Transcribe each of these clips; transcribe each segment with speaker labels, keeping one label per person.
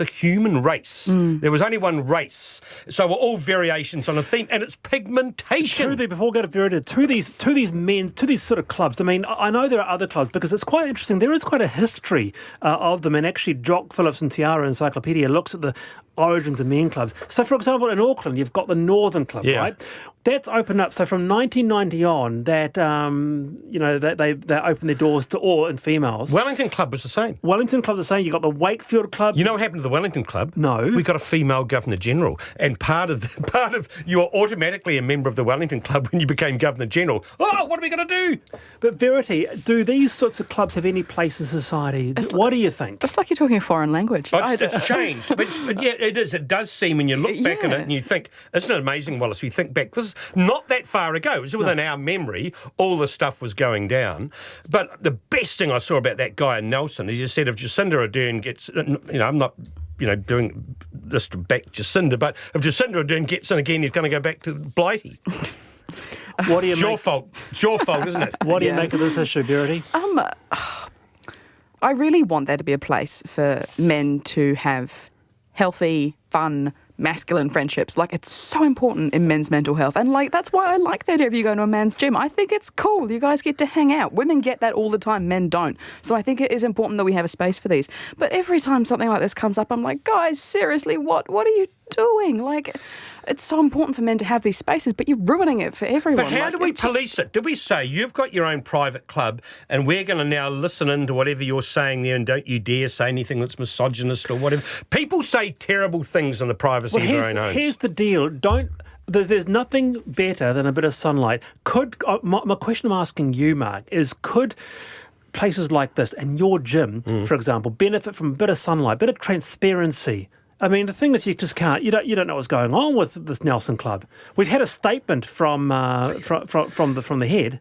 Speaker 1: the human race. There was only one race. So we're all variations on a theme, and it's pigmentation.
Speaker 2: Before we go to Verita, to these sort of clubs, I mean, I know there are other clubs because it's quite interesting. There is quite a history of them, and actually Jock Phillips and Tiara Encyclopedia looks at the origins of men clubs. So, for example, in Auckland, you've got the Northern Club, right? That's opened up. So from 1990 on, that they opened their doors to all and females.
Speaker 1: Wellington Club was the same.
Speaker 2: Wellington Club was the same. You got the Wakefield Club.
Speaker 1: You know what happened to the Wellington Club?
Speaker 2: No.
Speaker 1: We got a female Governor General, and part of you were automatically a member of the Wellington Club when you became Governor General. Oh, what are we going to do?
Speaker 2: But Verity, do these sorts of clubs have any place in society? What do you think?
Speaker 3: It's like you're talking a foreign language.
Speaker 1: It's changed. But yeah, it is. It does seem when you look back at it and you think, isn't it amazing, Wallace? We think back. This is not that far ago. It was within our memory. All the stuff was going down. But the best thing I saw about that guy in Nelson is you said if Jacinda Ardern gets, I'm not, doing this to back Jacinda, but if Jacinda Ardern gets in again, he's going to go back to Blighty.
Speaker 2: What do you
Speaker 1: it's your fault. It's your fault, isn't it?
Speaker 2: What do you make of this issue, Verity?
Speaker 3: I really want there to be a place for men to have healthy, fun, masculine friendships. Like, it's so important in men's mental health. And, that's why I like the idea of you going to a man's gym. I think it's cool. You guys get to hang out. Women get that all the time. Men don't. So I think it is important that we have a space for these. But every time something like this comes up, I'm like, guys, seriously, what are you doing? It's so important for men to have these spaces, but you're ruining it for everyone.
Speaker 1: But how do we police it? Do we say, you've got your own private club and we're going to now listen into whatever you're saying there and don't you dare say anything that's misogynist or whatever? People say terrible things in the privacy of their own homes.
Speaker 2: Here's the deal. There's nothing better than a bit of sunlight. My question I'm asking you, Mark, is could places like this and your gym, for example, benefit from a bit of sunlight, a bit of transparency? I mean, the thing is, you just can't. You don't know what's going on with this Nelson Club. We've had a statement from the head.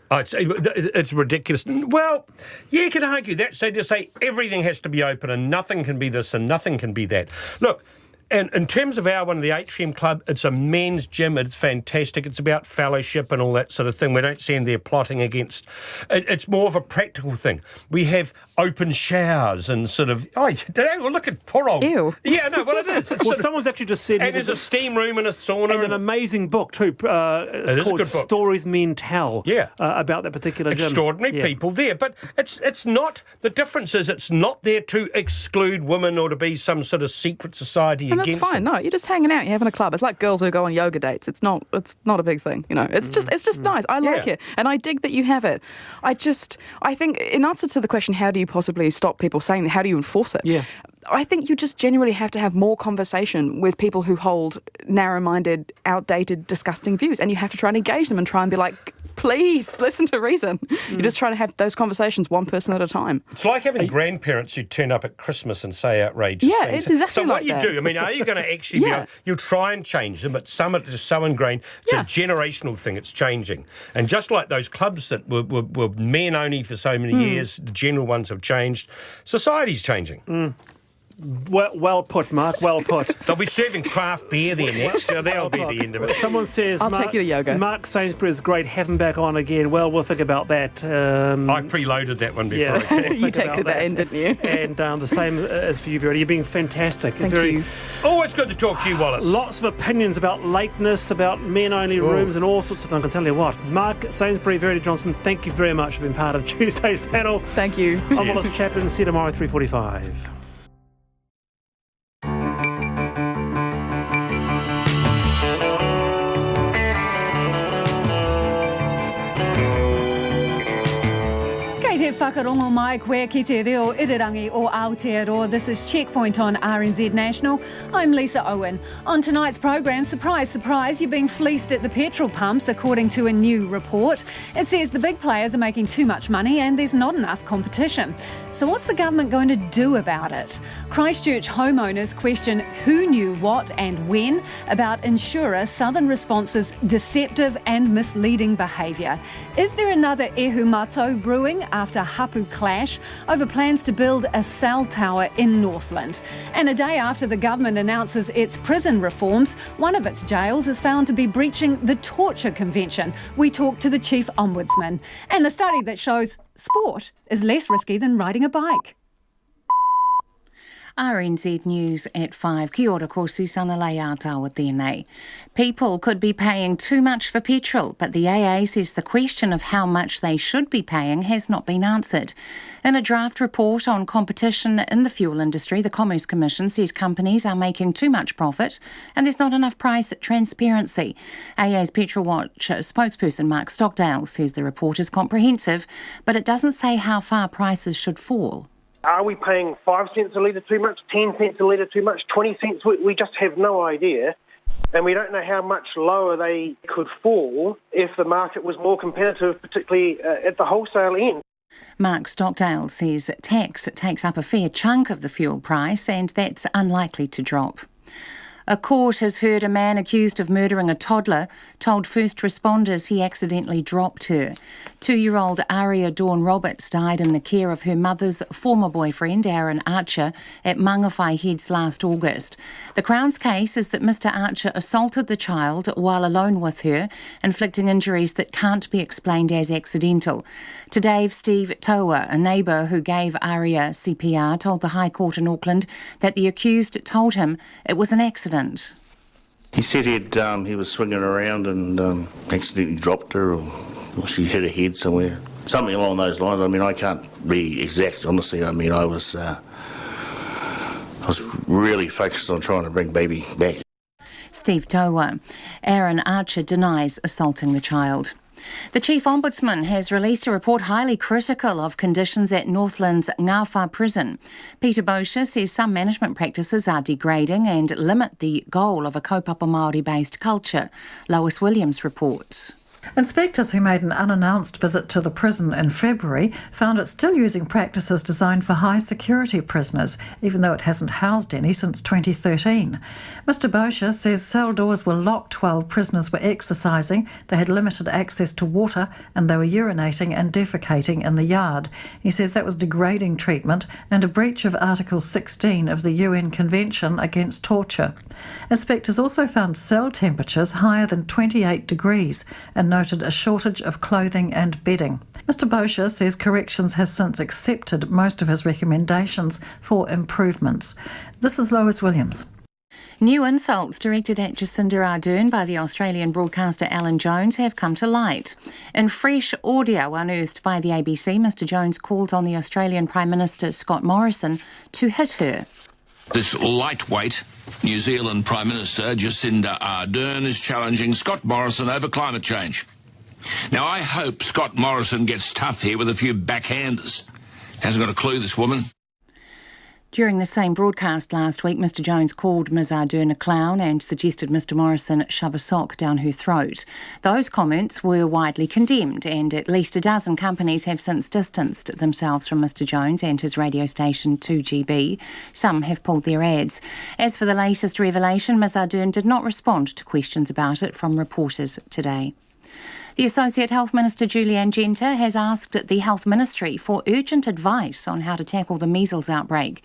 Speaker 1: Oh, it's ridiculous. Well, you could argue that. So to say everything has to be open and nothing can be this and nothing can be that. Look. And in terms of our one, the Atrium Club, it's a men's gym. It's fantastic. It's about fellowship and all that sort of thing. We don't see them there plotting against. It's more of a practical thing. We have open showers and sort of. Oh, look at poor old.
Speaker 3: Ew.
Speaker 1: Yeah, no, well, it is.
Speaker 2: Well, someone's actually just said.
Speaker 1: And there's a steam room and a sauna.
Speaker 2: And an amazing book too. It's called Stories Men Tell.
Speaker 1: Yeah.
Speaker 2: About that particular gym.
Speaker 1: Extraordinary people there, but it's not. The difference is it's not there to exclude women or to be some sort of secret society.
Speaker 3: And that's fine. No, you're just hanging out. You're having a club. It's like girls who go on yoga dates. It's not a big thing. It's just nice. I like it, and I dig that you have it. I think in answer to the question, how do you possibly stop people saying that? How do you enforce it?
Speaker 2: Yeah.
Speaker 3: I think you just genuinely have to have more conversation with people who hold narrow-minded, outdated, disgusting views, and you have to try and engage them and try and be like, please listen to reason. You're just trying to have those conversations one person at a time.
Speaker 1: It's like having grandparents who turn up at Christmas and say outrageous things.
Speaker 3: Yeah, it's exactly
Speaker 1: like that. So what you do, I mean, are you going to actually you'll try and change them, but some are just so ingrained. It's a generational thing. It's changing. And just like those clubs that were men only for so many years, the general ones have changed. Society's changing.
Speaker 2: Well put, Mark. Well put.
Speaker 1: They'll be serving craft beer there next year. That'll be the end of it.
Speaker 2: Someone says,
Speaker 3: I'll take you to yoga.
Speaker 2: Mark Sainsbury is great. Have him back on again. Well, we'll think about that.
Speaker 1: I preloaded that one before.
Speaker 3: Yeah. You texted that in, didn't you?
Speaker 2: And the same as for you, Verity. You're being fantastic.
Speaker 3: Thank you.
Speaker 1: Always good to talk to you, Wallace.
Speaker 2: Lots of opinions about lateness, about men-only rooms and all sorts of things. I can tell you what. Mark Sainsbury, Verity Johnson, thank you very much for being part of Tuesday's panel.
Speaker 3: Thank you.
Speaker 2: I'm Wallace Chaplin. See you tomorrow at 3:45.
Speaker 4: Te whakarongo mai koe ki te reo irirangi o Aotearoa. This is Checkpoint on RNZ National. I'm Lisa Owen. On tonight's programme, surprise, surprise, you're being fleeced at the petrol pumps according to a new report. It says the big players are making too much money and there's not enough competition. So what's the government going to do about it? Christchurch homeowners question who knew what and when about insurer Southern Response's deceptive and misleading behaviour. Is there another Ehu Matou brewing after Hapu clash over plans to build a cell tower in Northland? And a day after the government announces its prison reforms, one of its jails is found to be breaching the Torture Convention. We talk to the Chief Ombudsman. And the study that shows sport is less risky than riding a bike.
Speaker 5: RNZ News at 5. Kia ora, ko Susana Leata tēnei. People could be paying too much for petrol, but the AA says the question of how much they should be paying has not been answered. In a draft report on competition in the fuel industry, the Commerce Commission says companies are making too much profit and there's not enough price transparency. AA's Petrol Watch spokesperson Mark Stockdale says the report is comprehensive, but it doesn't say how far prices should fall.
Speaker 6: Are we paying 5 cents a litre too much, 10 cents a litre too much, 20 cents? We just have no idea. And we don't know how much lower they could fall if the market was more competitive, particularly at the wholesale end.
Speaker 5: Mark Stockdale says tax takes up a fair chunk of the fuel price and that's unlikely to drop. A court has heard a man accused of murdering a toddler told first responders he accidentally dropped her. 2-year-old Aria Dawn Roberts died in the care of her mother's former boyfriend, Aaron Archer, at Mangawhai Heads last August. The Crown's case is that Mr Archer assaulted the child while alone with her, inflicting injuries that can't be explained as accidental. Today, Steve Toa, a neighbour who gave Aria CPR, told the High Court in Auckland that the accused told him it was an accident.
Speaker 7: He said he was swinging around and accidentally dropped her, or she hit her head somewhere. Something along those lines. I mean, I can't be exact, honestly. I mean, I was really focused on trying to bring baby back.
Speaker 5: Steve Toa. Aaron Archer denies assaulting the child. The Chief Ombudsman has released a report highly critical of conditions at Northland's Ngawha prison. Peter Bosher says some management practices are degrading and limit the goal of a kaupapa Māori-based culture. Lois Williams reports.
Speaker 8: Inspectors who made an unannounced visit to the prison in February found it still using practices designed for high-security prisoners, even though it hasn't housed any since 2013. Mr Bosher says cell doors were locked while prisoners were exercising, they had limited access to water, and they were urinating and defecating in the yard. He says that was degrading treatment and a breach of Article 16 of the UN Convention Against Torture. Inspectors also found cell temperatures higher than 28 degrees and noted a shortage of clothing and bedding. Mr Bosher says Corrections has since accepted most of his recommendations for improvements. This is Lois Williams.
Speaker 5: New insults directed at Jacinda Ardern by the Australian broadcaster Alan Jones have come to light. In fresh audio unearthed by the ABC, Mr Jones called on the Australian Prime Minister Scott Morrison to hit her.
Speaker 9: This lightweight New Zealand Prime Minister Jacinda Ardern is challenging Scott Morrison over climate change. Now, I hope Scott Morrison gets tough here with a few backhanders. Hasn't got a clue, this woman.
Speaker 5: During the same broadcast last week, Mr Jones called Ms Ardern a clown and suggested Mr Morrison shove a sock down her throat. Those comments were widely condemned, and at least a dozen companies have since distanced themselves from Mr Jones and his radio station 2GB. Some have pulled their ads. As for the latest revelation, Ms Ardern did not respond to questions about it from reporters today. The Associate Health Minister Julianne Genter has asked the Health Ministry for urgent advice on how to tackle the measles outbreak.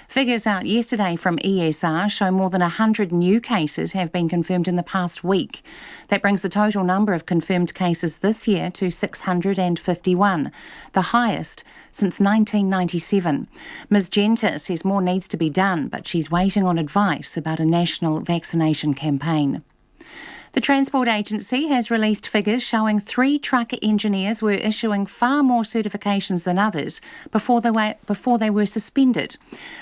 Speaker 5: Figures out yesterday from ESR show more than 100 new cases have been confirmed in the past week. That brings the total number of confirmed cases this year to 651, the highest since 1997. Ms Genter says more needs to be done, but she's waiting on advice about a national vaccination campaign. The Transport Agency has released figures showing 3 truck engineers were issuing far more certifications than others before they were suspended.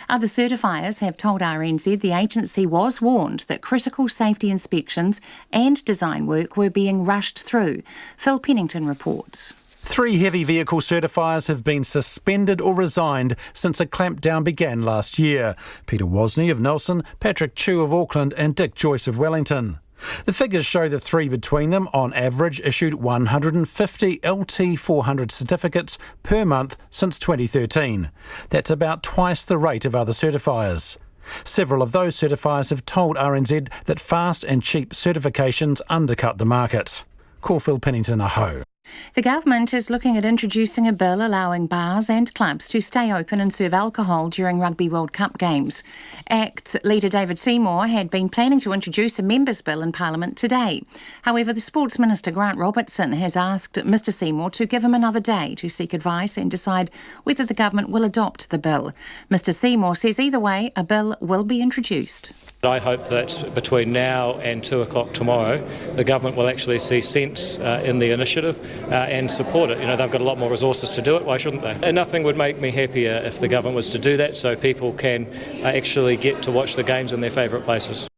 Speaker 5: Other certifiers have told RNZ the agency was warned that critical safety inspections and design work were being rushed through. Phil Pennington reports.
Speaker 10: 3 heavy vehicle certifiers have been suspended or resigned since a clampdown began last year. Peter Wozni of Nelson, Patrick Chu of Auckland and Dick Joyce of Wellington. The figures show the 3 between them, on average, issued 150 LT400 certificates per month since 2013. That's about twice the rate of other certifiers. Several of those certifiers have told RNZ that fast and cheap certifications undercut the market. Call Phil Pennington, Aho.
Speaker 5: The government is looking at introducing a bill allowing bars and clubs to stay open and serve alcohol during Rugby World Cup games. ACT leader David Seymour had been planning to introduce a members' bill in Parliament today. However, the Sports Minister Grant Robertson has asked Mr Seymour to give him another day to seek advice and decide whether the government will adopt the bill. Mr Seymour says either way, a bill will be introduced.
Speaker 11: I hope that between now and 2 o'clock tomorrow, the government will actually see sense in the initiative and support it. You know, they've got a lot more resources to do it, why shouldn't they? And nothing would make me happier if the government was to do that so people can actually get to watch the games in their favourite places.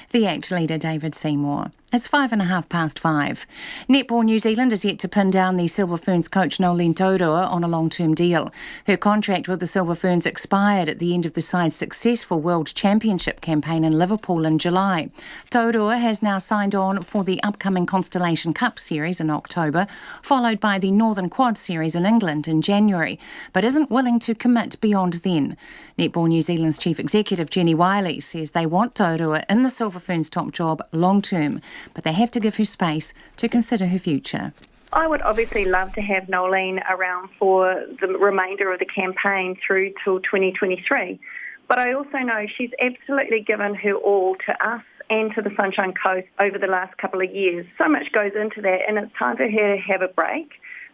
Speaker 5: The ACT leader David Seymour. It's 5:05. Netball New Zealand is yet to pin down the Silver Ferns coach Nolene Toddler on a long-term deal. Her contract with the Silver Ferns expired at the end of the side's successful World Championship campaign in Liverpool in July. Toddler has now signed on for the upcoming Constellation Cup series in October, followed by the Northern Quad series in England in January, but isn't willing to commit beyond then. Netball New Zealand's chief executive Jenny Wiley says they want Toddler in the Silver Ferns top job long-term, but they have to give her space to consider her future.
Speaker 12: I would obviously love to have Nolene around for the remainder of the campaign through till 2023. But I also know she's absolutely given her all to us and to the Sunshine Coast over the last couple of years. So much goes into that, and it's time for her to have a break.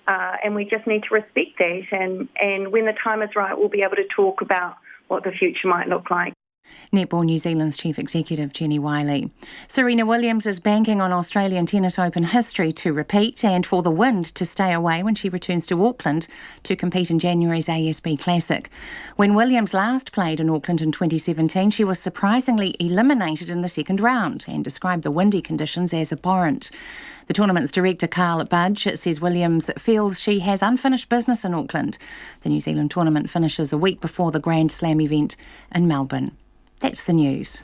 Speaker 12: And we just need to respect that. And when the time is right, we'll be able to talk about what the future might look like.
Speaker 5: Netball New Zealand's chief executive Jenny Wiley. Serena Williams is banking on Australian Tennis Open history to repeat and for the wind to stay away when she returns to Auckland to compete in January's ASB Classic. When Williams last played in Auckland in 2017, she was surprisingly eliminated in the second round and described the windy conditions as abhorrent. The tournament's director, Carl Budge, says Williams feels she has unfinished business in Auckland. The New Zealand tournament finishes a week before the Grand Slam event in Melbourne. That's the news.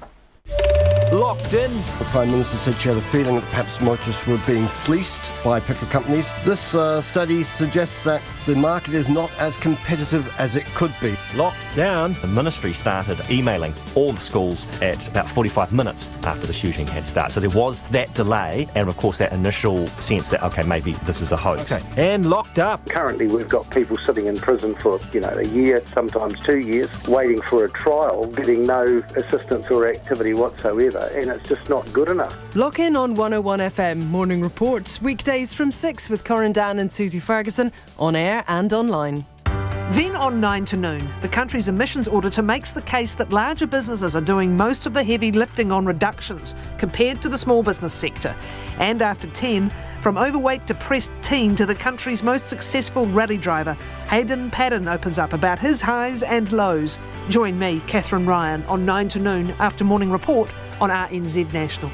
Speaker 13: Locked in. The Prime Minister said she had a feeling that perhaps motorists were being fleeced by petrol companies. This study suggests that the market is not as competitive as it could be.
Speaker 14: Locked down. The ministry started emailing all the schools at about 45 minutes after the shooting had started. So there was that delay and, of course, that initial sense that, OK, maybe this is a hoax.
Speaker 13: Okay.
Speaker 14: And locked up.
Speaker 6: Currently, we've got people sitting in prison for, a year, sometimes 2 years, waiting for a trial, getting no assistance or activity whatsoever, and it's just not good enough.
Speaker 15: Lock in on 101 FM Morning Report, weekdays from 6 with Corin Dan and Susie Ferguson, on air and online.
Speaker 16: Then on 9 to noon, the country's emissions auditor makes the case that larger businesses are doing most of the heavy lifting on reductions compared to the small business sector. And after 10, from overweight depressed teen to the country's most successful rally driver, Hayden Padden opens up about his highs and lows. Join me, Catherine Ryan, on 9 to noon after Morning Report on RNZ National.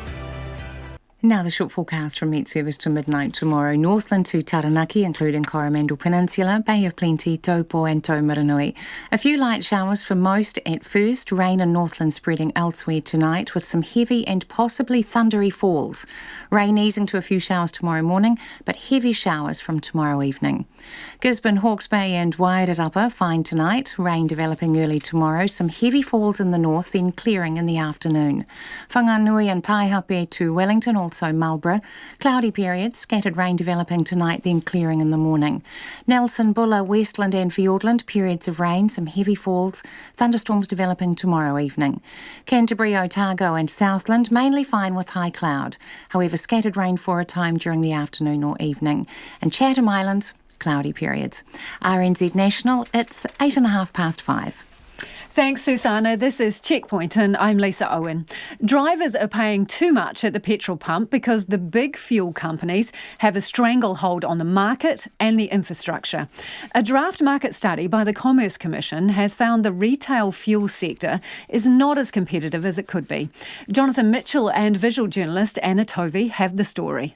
Speaker 5: Now the short forecast from Met Service to midnight tomorrow. Northland to Taranaki, including Coromandel Peninsula, Bay of Plenty, Taupo and Taumarunui. A few light showers for most at first. Rain in Northland spreading elsewhere tonight with some heavy and possibly thundery falls. Rain easing to a few showers tomorrow morning, but heavy showers from tomorrow evening. Gisborne, Hawke's Bay and Waiarapa fine tonight. Rain developing early tomorrow. Some heavy falls in the north, then clearing in the afternoon. Whanganui and Taihape to Wellington, also Marlborough. Cloudy periods, scattered rain developing tonight, then clearing in the morning. Nelson, Bulla, Westland and Fiordland, periods of rain, some heavy falls. Thunderstorms developing tomorrow evening. Canterbury, Otago and Southland, mainly fine with high cloud. However, scattered rain for a time during the afternoon or evening. And Chatham Islands, cloudy periods. RNZ National, it's 5:08.
Speaker 4: Thanks, Susanna. This is Checkpoint and I'm Lisa Owen. Drivers are paying too much at the petrol pump because the big fuel companies have a stranglehold on the market and the infrastructure. A draft market study by the Commerce Commission has found the retail fuel sector is not as competitive as it could be. Jonathan Mitchell and visual journalist Anna Tovey have the story.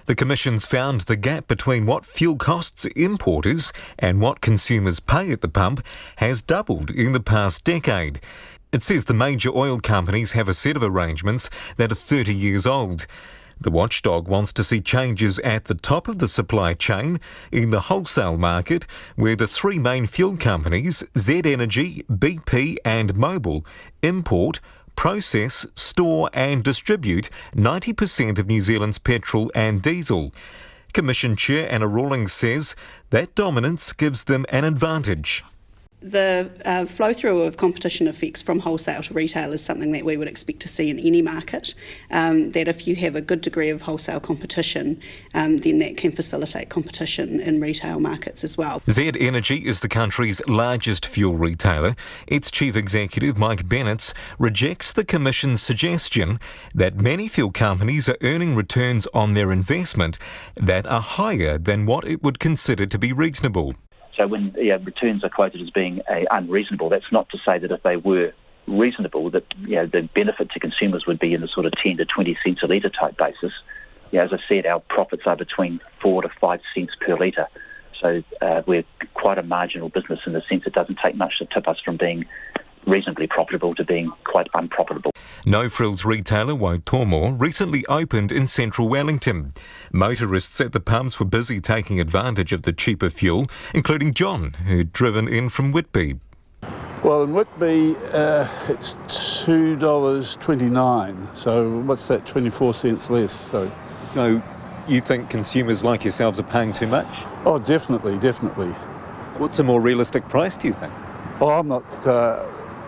Speaker 17: The Commission's found the gap between what fuel costs importers and what consumers pay at the pump has doubled in the past decade. It says the major oil companies have a set of arrangements that are 30 years old. The watchdog wants to see changes at the top of the supply chain in the wholesale market, where the three main fuel companies, Z Energy, BP and Mobil, import, process, store and distribute 90% of New Zealand's petrol and diesel. Commission Chair Anna Rawlings says that dominance gives them an advantage.
Speaker 18: The flow-through of competition effects from wholesale to retail is something that we would expect to see in any market, that if you have a good degree of wholesale competition, then that can facilitate competition in retail markets as well.
Speaker 17: Z Energy is the country's largest fuel retailer. Its chief executive, Mike Bennett, rejects the Commission's suggestion that many fuel companies are earning returns on their investment that are higher than what it would consider to be reasonable.
Speaker 19: So when returns are quoted as being unreasonable, that's not to say that if they were reasonable, that the benefit to consumers would be in the sort of 10 to 20 cents a litre type basis. As I said, our profits are between 4 to 5 cents per litre. So we're quite a marginal business in the sense it doesn't take much to tip us from being reasonably profitable to being quite unprofitable.
Speaker 17: No Frills retailer Waitomo recently opened in central Wellington. Motorists at the pumps were busy taking advantage of the cheaper fuel, including John, who'd driven in from Whitby.
Speaker 20: Well, in Whitby, it's $2.29, so what's that, 24 cents less.
Speaker 21: So you think consumers like yourselves are paying too much?
Speaker 20: Oh, definitely.
Speaker 21: What's a more realistic price, do you think?
Speaker 20: Oh, I'm not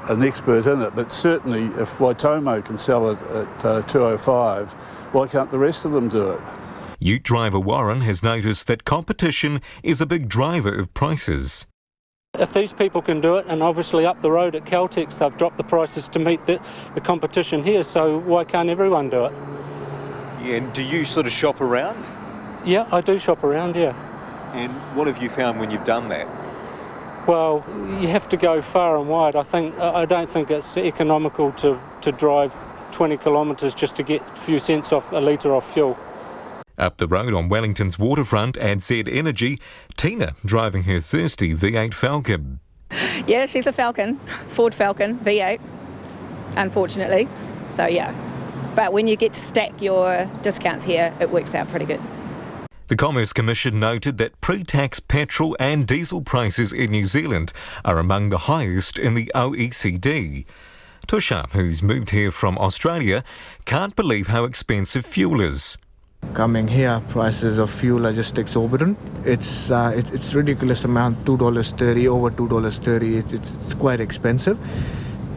Speaker 20: an expert in it, but certainly if Waitomo can sell it at $2.05, why can't the rest of them do it?
Speaker 17: Ute driver Warren has noticed that competition is a big driver of prices.
Speaker 22: If these people can do it, and obviously up the road at Caltex they've dropped the prices to meet the competition here, so why can't everyone do it?
Speaker 21: Yeah, and do you sort of shop around?
Speaker 22: Yeah, I do shop around, yeah.
Speaker 21: And what have you found when you've done that?
Speaker 22: Well, you have to go far and wide. I don't think it's economical to drive 20 kilometres just to get a few cents off a litre off fuel.
Speaker 17: Up the road on Wellington's waterfront at Z Energy, Tina driving her thirsty V8 Falcon.
Speaker 23: Yeah, she's a Falcon, Ford Falcon V8, unfortunately. So yeah, but when you get to stack your discounts here, it works out pretty good.
Speaker 17: The Commerce Commission noted that pre-tax petrol and diesel prices in New Zealand are among the highest in the OECD. Tusha, who's moved here from Australia, can't believe how expensive fuel is.
Speaker 24: Coming here, prices of fuel are just exorbitant. It's ridiculous amount, $2.30, over $2.30. It's quite expensive.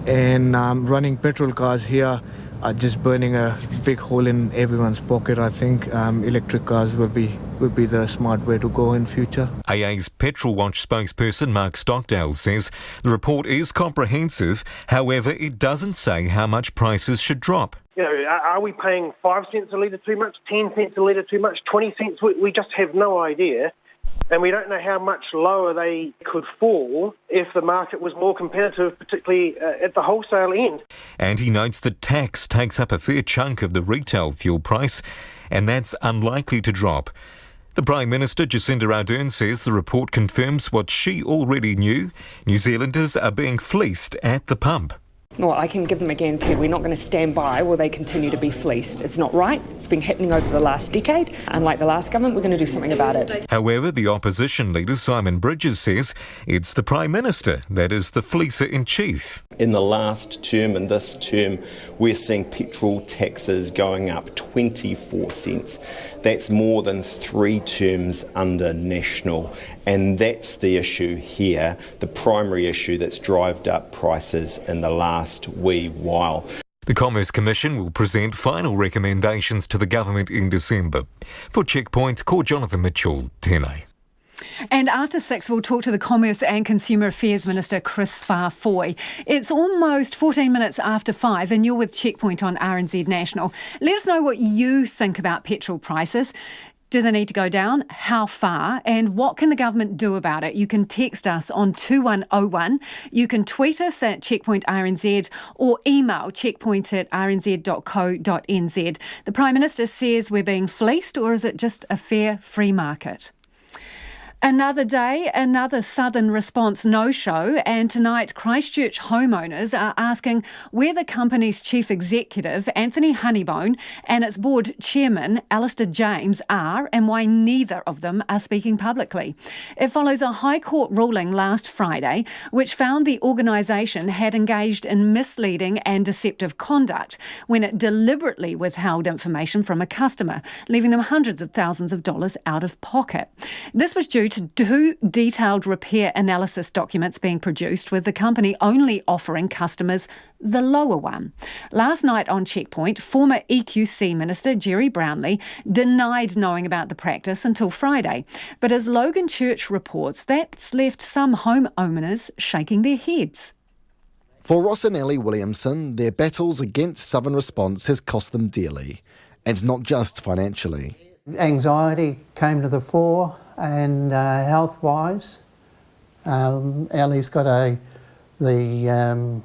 Speaker 24: And running petrol cars here are just burning a big hole in everyone's pocket. I think electric cars will be the smart way to go in future.
Speaker 17: AA's Petrol Watch spokesperson Mark Stockdale says the report is comprehensive. However, it doesn't say how much prices should drop.
Speaker 6: Are we paying 5 cents a litre too much, 10 cents a litre too much, 20 cents? We just have no idea. And we don't know how much lower they could fall if the market was more competitive, particularly at the wholesale end.
Speaker 17: And he notes that tax takes up a fair chunk of the retail fuel price, and that's unlikely to drop. The Prime Minister, Jacinda Ardern, says the report confirms what she already knew. New Zealanders are being fleeced at the pump.
Speaker 25: Well, I can give them a guarantee we're not going to stand by while they continue to be fleeced. It's not right. It's been happening over the last decade. Unlike the last government, we're going to do something about it.
Speaker 17: However, the opposition leader, Simon Bridges, says it's the Prime Minister that is the fleecer-in-chief.
Speaker 26: In the last term and this term, we're seeing petrol taxes going up 24 cents. That's more than 3 terms under National. And that's the issue here, the primary issue that's drived up prices in the last wee while.
Speaker 17: The Commerce Commission will present final recommendations to the government in December. For Checkpoint, call Jonathan Mitchell, 10A.
Speaker 4: And after 6, we'll talk to the Commerce and Consumer Affairs Minister, Chris Farfoy. It's almost 14 minutes after 5 and you're with Checkpoint on RNZ National. Let us know what you think about petrol prices. Do they need to go down? How far? And what can the government do about it? You can text us on 2101. You can tweet us at Checkpoint RNZ or email checkpoint@rnz.co.nz. The Prime Minister says we're being fleeced, or is it just a fair free market? Another day, another Southern Response no-show, and tonight Christchurch homeowners are asking where the company's chief executive, Anthony Honeybone, and its board chairman, Alistair James, are and why neither of them are speaking publicly. It follows a High Court ruling last Friday which found the organisation had engaged in misleading and deceptive conduct when it deliberately withheld information from a customer, leaving them hundreds of thousands of dollars out of pocket. This was due to 2 detailed repair analysis documents being produced, with the company only offering customers the lower one. Last night on Checkpoint, former EQC Minister Jerry Brownlee denied knowing about the practice until Friday. But as Logan Church reports, that's left some homeowners shaking their heads.
Speaker 1: For Ross and Ellie Williamson, their battles against Southern Response has cost them dearly, and not just financially.
Speaker 2: Anxiety came to the fore, and health-wise, Ellie's got the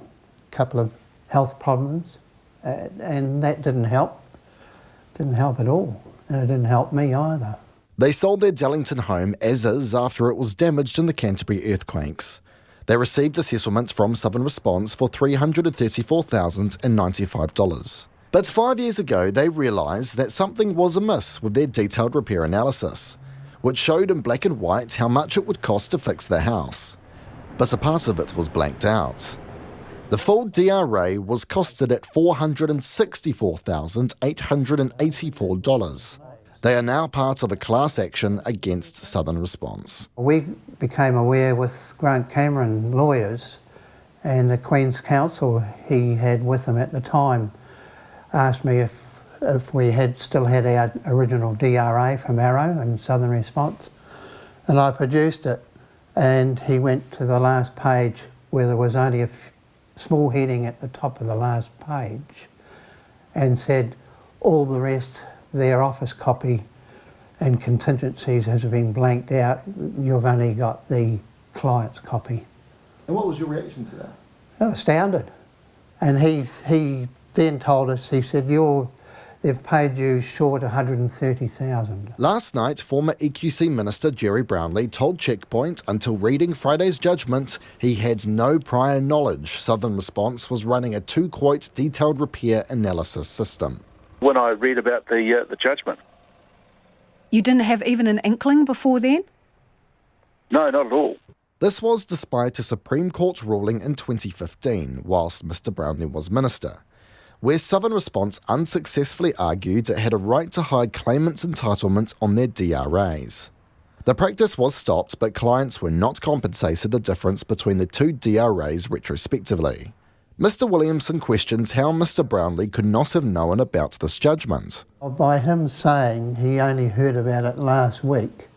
Speaker 2: couple of health problems, and that didn't help. Didn't help at all, and it didn't help me either.
Speaker 1: They sold their Dellington home as is after it was damaged in the Canterbury earthquakes. They received a settlement from Southern Response for $334,095. But 5 years ago, they realised that something was amiss with their detailed repair analysis, which showed in black and white how much it would cost to fix their house. But a part of it was blanked out. The full DRA was costed at $464,884. They are now part of a class action against Southern Response.
Speaker 2: We became aware with Grant Cameron lawyers, and the Queen's Counsel he had with him at the time asked me if we still had our original DRA from Arrow and Southern Response, and I produced it, and he went to the last page where there was only a small heading at the top of the last page and said all the rest, their office copy and contingencies has been blanked out, you've only got the client's copy.
Speaker 1: And what was your reaction to that?
Speaker 2: I was astounded. And he then told us, he said, they've paid you short $130,000.
Speaker 1: Last night, former EQC Minister Jerry Brownlee told Checkpoint until reading Friday's judgment he had no prior knowledge Southern Response was running a 2-quote detailed repair analysis system.
Speaker 3: When I read about the judgment.
Speaker 4: You didn't have even an inkling before then?
Speaker 3: No, not at all.
Speaker 1: This was despite a Supreme Court ruling in 2015, whilst Mr Brownlee was Minister, where Southern Response unsuccessfully argued it had a right to hide claimants' entitlements on their DRAs. The practice was stopped, but clients were not compensated the difference between the 2 DRAs retrospectively. Mr Williamson questions how Mr Brownlee could not have known about this judgment.
Speaker 2: By him saying he only heard about it last week,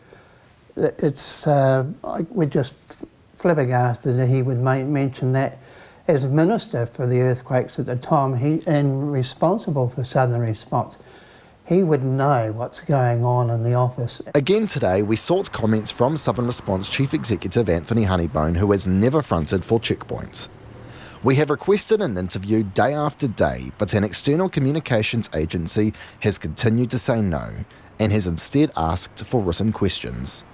Speaker 2: we're just flabbergasted that he would mention that. As Minister for the earthquakes at the time and responsible for Southern Response, he would know what's going on in the office.
Speaker 1: Again today, we sought comments from Southern Response Chief Executive Anthony Honeybone, who has never fronted for Checkpoint. We have requested an interview day after day, but an external communications agency has continued to say no and has instead asked for written questions.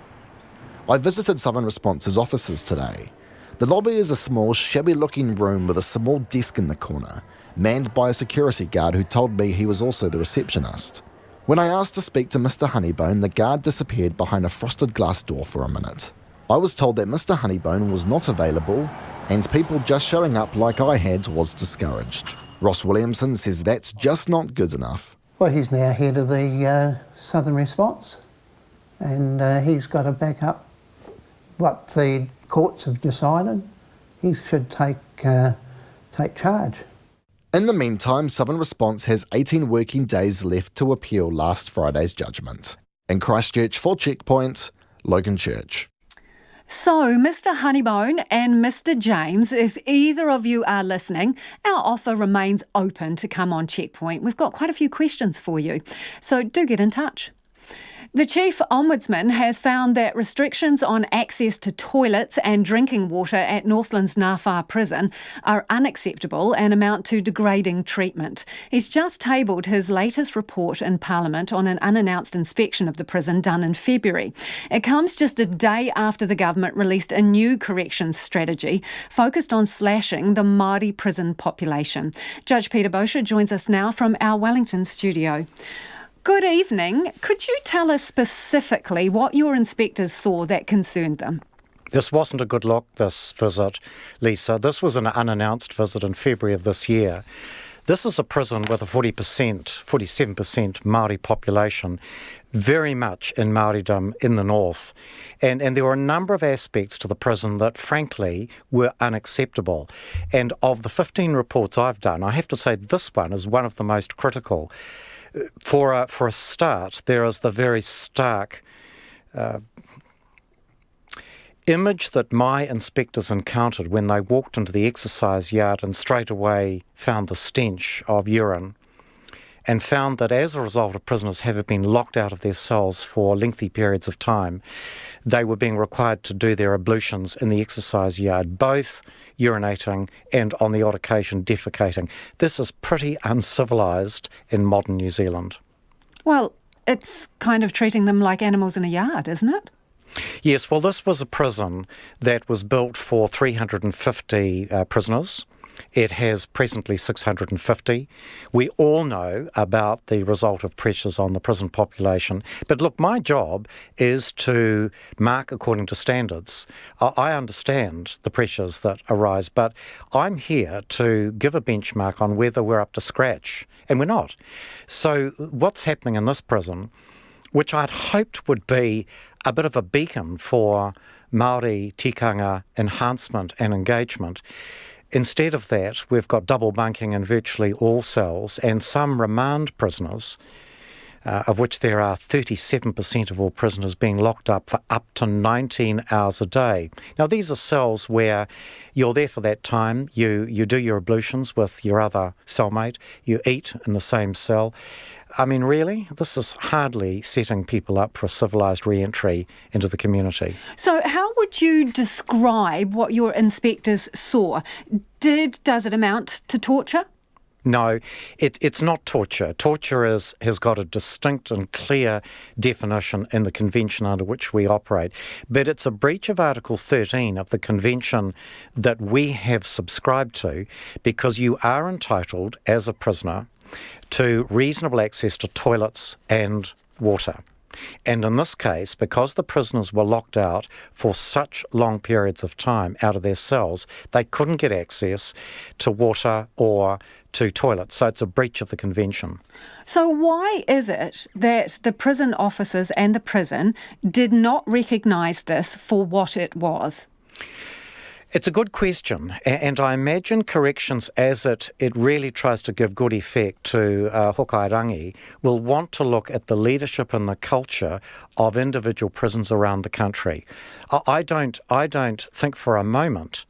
Speaker 1: I visited Southern Response's offices today. The lobby is a small, shabby-looking room with a small desk in the corner, manned by a security guard who told me he was also the receptionist. When I asked to speak to Mr Honeybone, the guard disappeared behind a frosted glass door for a minute. I was told that Mr Honeybone was not available, and people just showing up like I had was discouraged. Ross Williamson says that's just not good enough.
Speaker 2: Well, he's now head of the Southern Response, and he's got to back up what the courts have decided. He should take charge.
Speaker 1: In the meantime, Southern Response has 18 working days left to appeal last Friday's judgment. In Christchurch for Checkpoint, Logan Church.
Speaker 4: So, Mr Honeybone and Mr James, if either of you are listening, our offer remains open to come on Checkpoint. We've got quite a few questions for you, so do get in touch. The Chief Ombudsman has found that restrictions on access to toilets and drinking water at Northland's Ngāwhā prison are unacceptable and amount to degrading treatment. He's just tabled his latest report in Parliament on an unannounced inspection of the prison done in February. It comes just a day after the government released a new corrections strategy focused on slashing the Māori prison population. Judge Peter Bosher joins us now from our Wellington studio. Good evening. Could you tell us specifically what your inspectors saw that concerned them?
Speaker 7: This wasn't a good look, this visit, Lisa. This was an unannounced visit in February of this year. This is a prison with a 47% Māori population, very much in Māoridom in the north. And there were a number of aspects to the prison that, frankly, were unacceptable. And of the 15 reports I've done, I have to say this one is one of the most critical. For a start, there is the very stark image that my inspectors encountered when they walked into the exercise yard and straight away found the stench of urine, and found that as a result of prisoners having been locked out of their cells for lengthy periods of time, they were being required to do their ablutions in the exercise yard, both urinating and on the odd occasion defecating. This is pretty uncivilised in modern New Zealand.
Speaker 4: Well, it's kind of treating them like animals in a yard, isn't it?
Speaker 7: Yes, well, this was a prison that was built for 350 prisoners. It has presently 650. We all know about the result of pressures on the prison population. But look, my job is to mark according to standards. I understand the pressures that arise, but I'm here to give a benchmark on whether we're up to scratch, and we're not. So what's happening in this prison, which I'd hoped would be a bit of a beacon for Māori tikanga enhancement and engagement, instead of that, we've got double bunking in virtually all cells, and some remand prisoners, of which there are 37% of all prisoners being locked up for up to 19 hours a day. Now, these are cells where you're there for that time, you do your ablutions with your other cellmate, you eat in the same cell. I mean, really, this is hardly setting people up for a civilised re-entry into the community.
Speaker 4: So how would you describe what your inspectors saw? Does it amount to torture?
Speaker 7: No, it's not torture. Torture has got a distinct and clear definition in the convention under which we operate. But it's a breach of Article 13 of the convention that we have subscribed to, because you are entitled as a prisoner to reasonable access to toilets and water. And in this case, because the prisoners were locked out for such long periods of time out of their cells, they couldn't get access to water or to toilets. So it's a breach of the convention.
Speaker 4: So why is it that the prison officers and the prison did not recognise this for what it was?
Speaker 7: It's a good question, and I imagine corrections, as it really tries to give good effect to hokairangi, will want to look at the leadership and the culture of individual prisons around the country. I don't think for a moment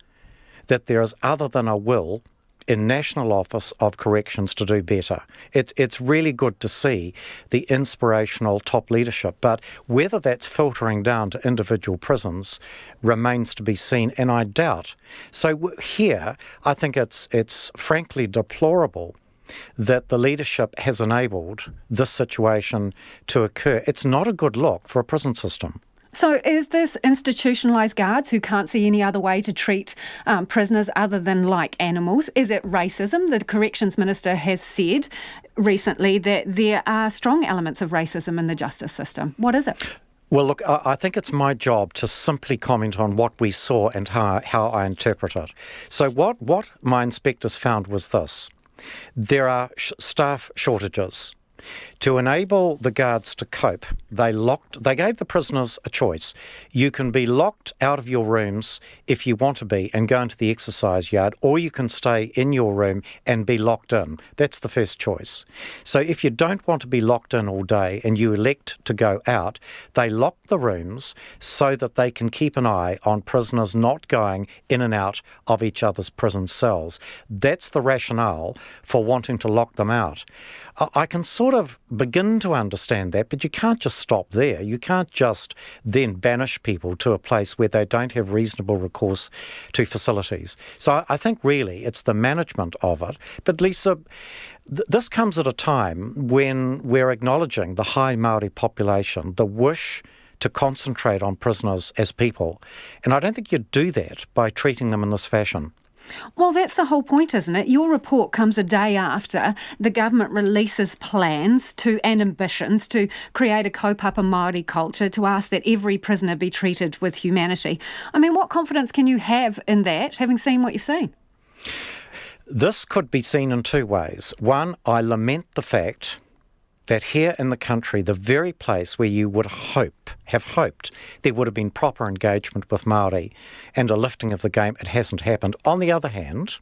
Speaker 7: that there is other than a will in National Office of Corrections to do better. It's really good to see the inspirational top leadership, but whether that's filtering down to individual prisons remains to be seen, and I doubt. So here, I think it's frankly deplorable that the leadership has enabled this situation to occur. It's not a good look for a prison system.
Speaker 4: So is this institutionalised guards who can't see any other way to treat prisoners other than like animals? Is it racism? The Corrections Minister has said recently that there are strong elements of racism in the justice system. What is it?
Speaker 7: Well, look, I think it's my job to simply comment on what we saw and how I interpret it. So what my inspectors found was this. There are staff shortages. To enable the guards to cope, they gave the prisoners a choice. You can be locked out of your rooms if you want to be and go into the exercise yard, or you can stay in your room and be locked in. That's the first choice. So if you don't want to be locked in all day and you elect to go out, they lock the rooms so that they can keep an eye on prisoners not going in and out of each other's prison cells. That's the rationale for wanting to lock them out. I can sort of begin to understand that, but you can't just stop there. You can't just then banish people to a place where they don't have reasonable recourse to facilities. So I think really it's the management of it. But Lisa, this comes at a time when we're acknowledging the high Māori population, the wish to concentrate on prisoners as people. And I don't think you do that by treating them in this fashion.
Speaker 4: Well, that's the whole point, isn't it? Your report comes a day after the government releases plans and ambitions to create a kaupapa Māori culture, to ask that every prisoner be treated with humanity. I mean, what confidence can you have in that, having seen what you've seen?
Speaker 7: This could be seen in two ways. One, I lament the fact that here in the country, the very place where you would have hoped there would have been proper engagement with Māori and a lifting of the game, it hasn't happened. On the other hand,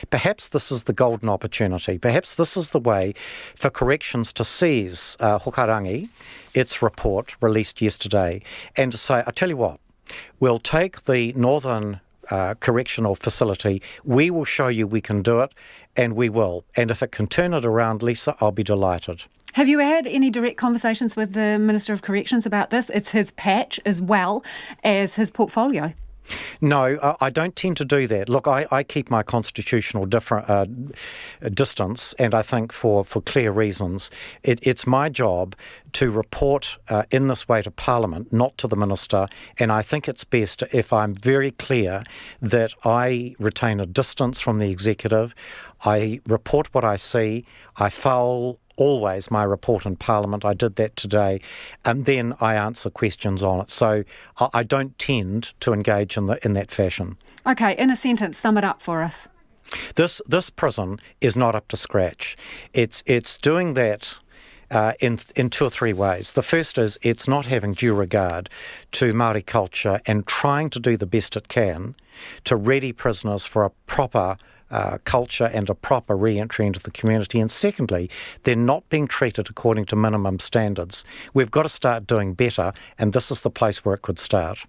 Speaker 7: perhaps this is the golden opportunity. Perhaps this is the way for corrections to seize Hokarangi, its report released yesterday, and to say, I tell you what, we'll take the Northern correctional facility, we will show you we can do it, and we will. And if it can turn it around, Lisa, I'll be delighted.
Speaker 4: Have you had any direct conversations with the Minister of Corrections about this? It's his patch as well as his portfolio.
Speaker 7: No, I don't tend to do that. Look, I keep my constitutional distance, and I think for clear reasons. It's my job to report in this way to Parliament, not to the Minister, and I think it's best if I'm very clear that I retain a distance from the Executive. I report what I see. I file always my report in Parliament. I did that today, and then I answer questions on it. So I don't tend to engage in that fashion.
Speaker 4: Okay, in a sentence, sum it up for us.
Speaker 7: This prison is not up to scratch. It's doing that in two or three ways. The first is it's not having due regard to Māori culture and trying to do the best it can to ready prisoners for a proper culture and a proper re-entry into the community. And secondly, they're not being treated according to minimum standards. We've got to start doing better, and this is the place where it could start.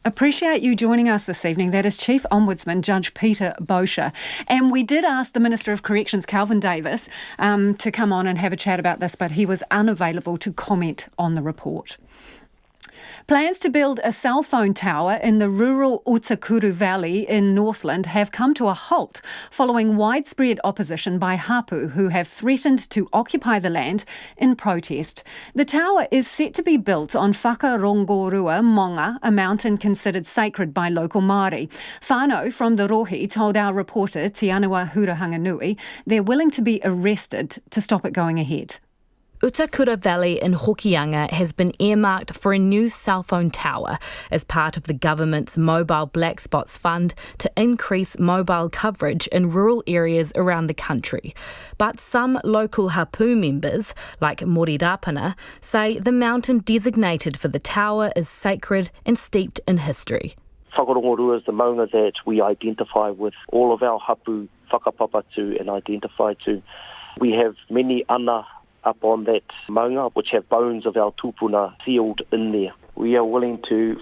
Speaker 4: Appreciate you joining us this evening. That is Chief Ombudsman Judge Peter Bosher. And we did ask the Minister of Corrections, Calvin Davis, to come on and have a chat about this, but he was unavailable to comment on the report. Plans to build a cell phone tower in the rural Utakuru Valley in Northland have come to a halt following widespread opposition by hapu who have threatened to occupy the land in protest. The tower is set to be built on Whakarongorua Monga, a mountain considered sacred by local Māori. Whānau from the Rohi told our reporter Te Anua Hurahanganui they're willing to be arrested to stop it going ahead.
Speaker 8: Utakura Valley in Hokianga has been earmarked for a new cell phone tower as part of the government's Mobile Black Spots Fund to increase mobile coverage in rural areas around the country. But some local hapu members, like Mori Rapana, say the mountain designated for the tower is sacred and steeped in history.
Speaker 9: Whakarongorua is the maunga that we identify with all of our hapu whakapapatu and identify to. We have many ana up on that maunga, which have bones of our tupuna sealed in there. We are willing to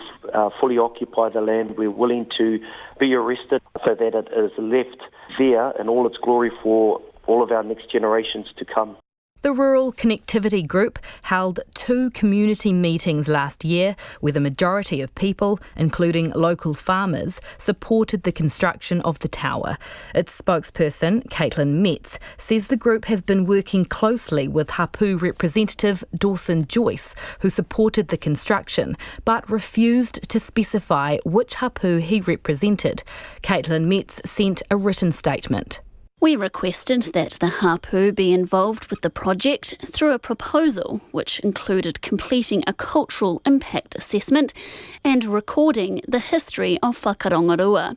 Speaker 9: fully occupy the land. We're willing to be arrested so that it is left there in all its glory for all of our next generations to come.
Speaker 8: The Rural Connectivity Group held 2 community meetings last year where the majority of people, including local farmers, supported the construction of the tower. Its spokesperson, Caitlin Metz, says the group has been working closely with hapu representative Dawson Joyce, who supported the construction but refused to specify which hapu he represented. Caitlin Metz sent a written statement.
Speaker 10: We requested that the hapu be involved with the project through a proposal which included completing a cultural impact assessment and recording the history of Whakarongarua.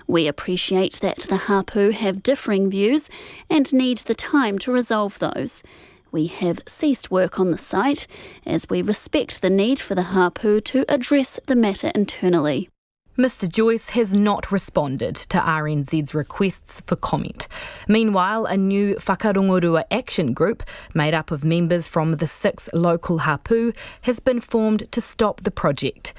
Speaker 10: We appreciate that the hapu have differing views and need the time to resolve those. We have ceased work on the site as we respect the need for the hapu to address the matter internally.
Speaker 8: Mr Joyce has not responded to RNZ's requests for comment. Meanwhile, a new Whakarongorua Action Group, made up of members from the 6 local hapu, has been formed to stop the project.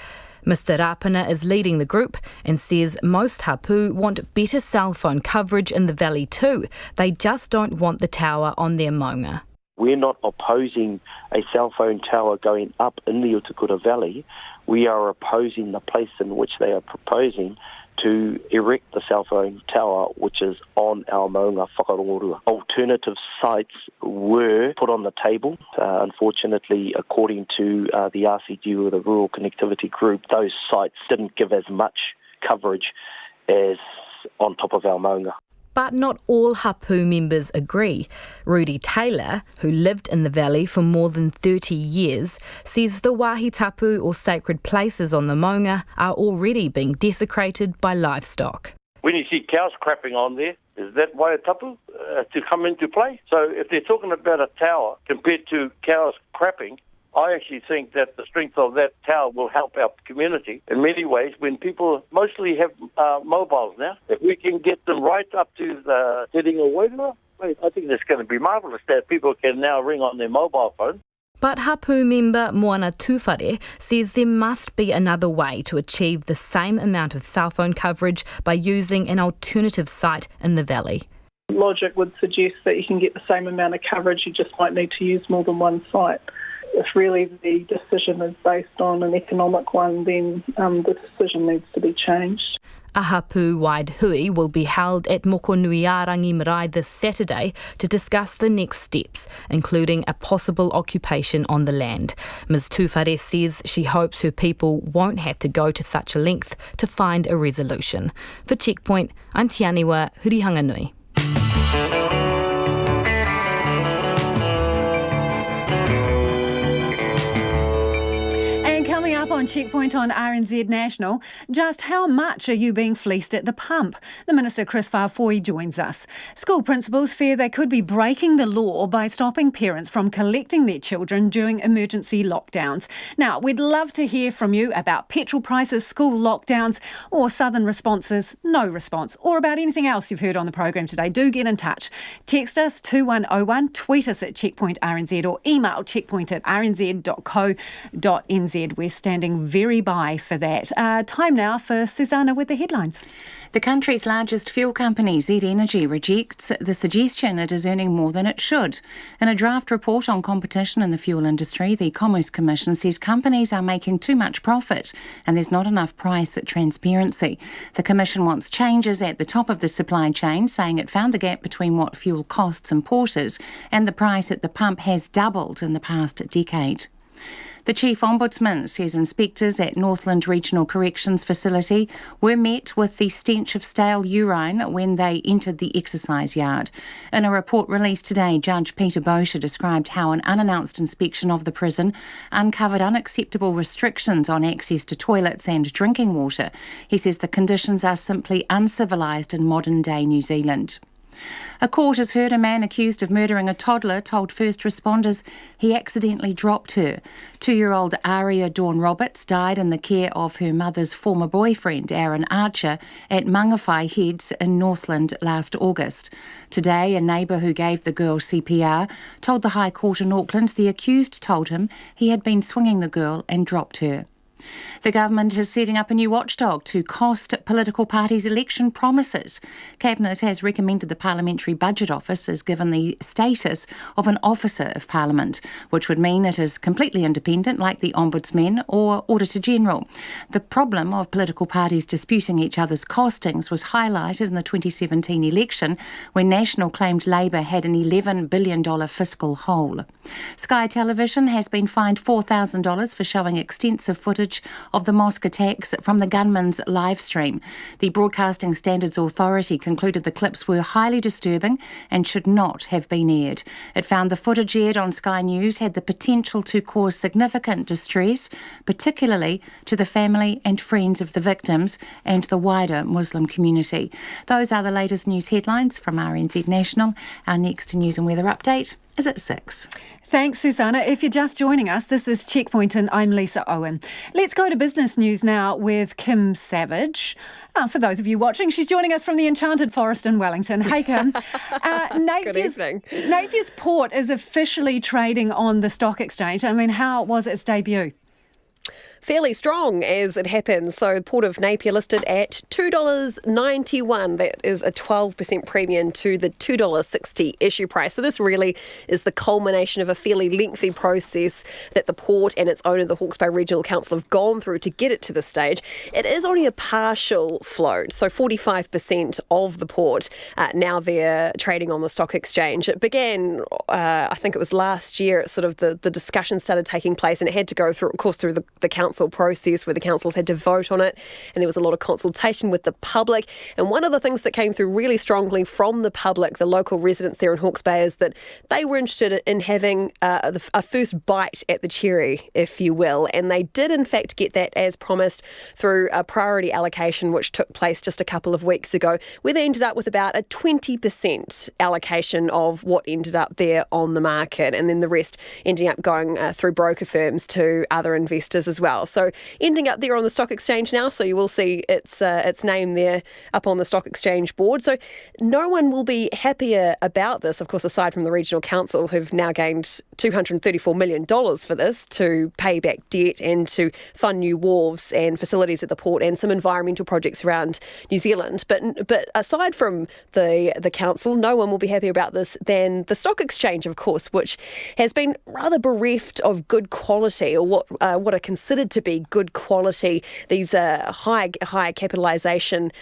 Speaker 8: Mr Rapana is leading the group and says most hapu want better cell phone coverage in the valley too. They just don't want the tower on their maunga.
Speaker 9: We're not opposing a cell phone tower going up in the Utukura Valley. We are opposing the place in which they are proposing to erect the cell phone tower, which is on our maunga whakarongorua. Alternative sites were put on the table. Unfortunately, according to the RCG, or the Rural Connectivity Group, those sites didn't give as much coverage as on top of our maunga.
Speaker 8: But not all hapu members agree. Rudy Taylor, who lived in the valley for more than 30 years, says the wāhi tapu or sacred places on the maunga are already being desecrated by livestock.
Speaker 11: When you see cows crapping on there, is that waitapu to come into play? So if they're talking about a tower compared to cows crapping, I actually think that the strength of that tower will help our community in many ways when people mostly have mobiles now. If we can get them right up to the Te Ringa Wairua, I think that's going to be marvellous that people can now ring on their mobile phone.
Speaker 8: But hapu member Moana Tūwhare says there must be another way to achieve the same amount of cell phone coverage by using an alternative site in the valley.
Speaker 12: Logic would suggest that you can get the same amount of coverage, you just might need to use more than one site. If really the decision is based on an economic one, then the decision needs to be changed.
Speaker 8: A hapu-wide hui will be held at Mokonuiarangi Marae this Saturday to discuss the next steps, including a possible occupation on the land. Ms Tūwhare says she hopes her people won't have to go to such a length to find a resolution. For Checkpoint, I'm Tianiwa Hurihanganui.
Speaker 4: Coming up on Checkpoint on RNZ National, just how much are you being fleeced at the pump? The Minister Chris Whāwhoi joins us. School principals fear they could be breaking the law by stopping parents from collecting their children during emergency lockdowns. Now, we'd love to hear from you about petrol prices, school lockdowns, or southern responses, no response, or about anything else you've heard on the program today. Do get in touch. Text us 2101, tweet us at Checkpoint RNZ, or email checkpoint@rnz.co.nz. We're standing very by for that. Time now for Susanna with the headlines.
Speaker 5: The country's largest fuel company, Z Energy, rejects the suggestion it is earning more than it should. In a draft report on competition in the fuel industry, the Commerce Commission says companies are making too much profit and there's not enough price transparency. The Commission wants changes at the top of the supply chain, saying it found the gap between what fuel costs importers and the price at the pump has doubled in the past decade. The Chief Ombudsman says inspectors at Northland Regional Corrections Facility were met with the stench of stale urine when they entered the exercise yard. In a report released today, Judge Peter Bosher described how an unannounced inspection of the prison uncovered unacceptable restrictions on access to toilets and drinking water. He says the conditions are simply uncivilised in modern-day New Zealand. A court has heard a man accused of murdering a toddler told first responders he accidentally dropped her. 2-year-old Aria Dawn Roberts died in the care of her mother's former boyfriend, Aaron Archer, at Mangawhai Heads in Northland last August. Today, a neighbour who gave the girl CPR told the High Court in Auckland the accused told him he had been swinging the girl and dropped her. The government is setting up a new watchdog to cost political parties' election promises. Cabinet has recommended the Parliamentary Budget Office is given the status of an officer of Parliament, which would mean it is completely independent like the Ombudsman or Auditor General. The problem of political parties disputing each other's costings was highlighted in the 2017 election when National claimed Labour had an $11 billion fiscal hole. Sky Television has been fined $4,000 for showing extensive footage of the mosque attacks from the gunman's live stream. The Broadcasting Standards Authority concluded the clips were highly disturbing and should not have been aired. It found the footage aired on Sky News had the potential to cause significant distress, particularly to the family and friends of the victims and the wider Muslim community. Those are the latest news headlines from RNZ National. Our next news and weather update is at 6.
Speaker 4: Thanks, Susanna. If you're just joining us, this is Checkpoint and I'm Lisa Owen. Let's go to business news now with Kim Savage. For those of you watching, she's joining us from the Enchanted Forest in Wellington. Hey, Kim.
Speaker 13: Good evening.
Speaker 4: Napier's Port is officially trading on the stock exchange. I mean, how was its debut?
Speaker 13: fairly strong as it happens. So Port of Napier listed at $2.91. That is a 12% premium to the $2.60 issue price. So this really is the culmination of a fairly lengthy process that the port and its owner, the Hawke's Bay Regional Council, have gone through to get it to this stage. It is only a partial float, so 45% of the port now they're trading on the stock exchange. It began, I think it was last year, sort of the discussion started taking place, and it had to go through, of course, through the council process where the councils had to vote on it, and there was a lot of consultation with the public. And one of the things that came through really strongly from the public, the local residents there in Hawke's Bay, is that they were interested in having a first bite at the cherry, if you will. And they did, in fact, get that as promised through a priority allocation, which took place just a couple of weeks ago, where they ended up with about a 20% allocation of what ended up there on the market, and then the rest ending up going through broker firms to other investors as well. So ending up there on the stock exchange now, so you will see its name there up on the stock exchange board. So no one will be happier about this, of course, aside from the Regional Council, who've now gained $234 million for this to pay back debt and to fund new wharves and facilities at the port and some environmental projects around New Zealand. But aside from the council, no one will be happier about this than the stock exchange, of course, which has been rather bereft of good quality, or what are considered to be good quality. These high capitalisation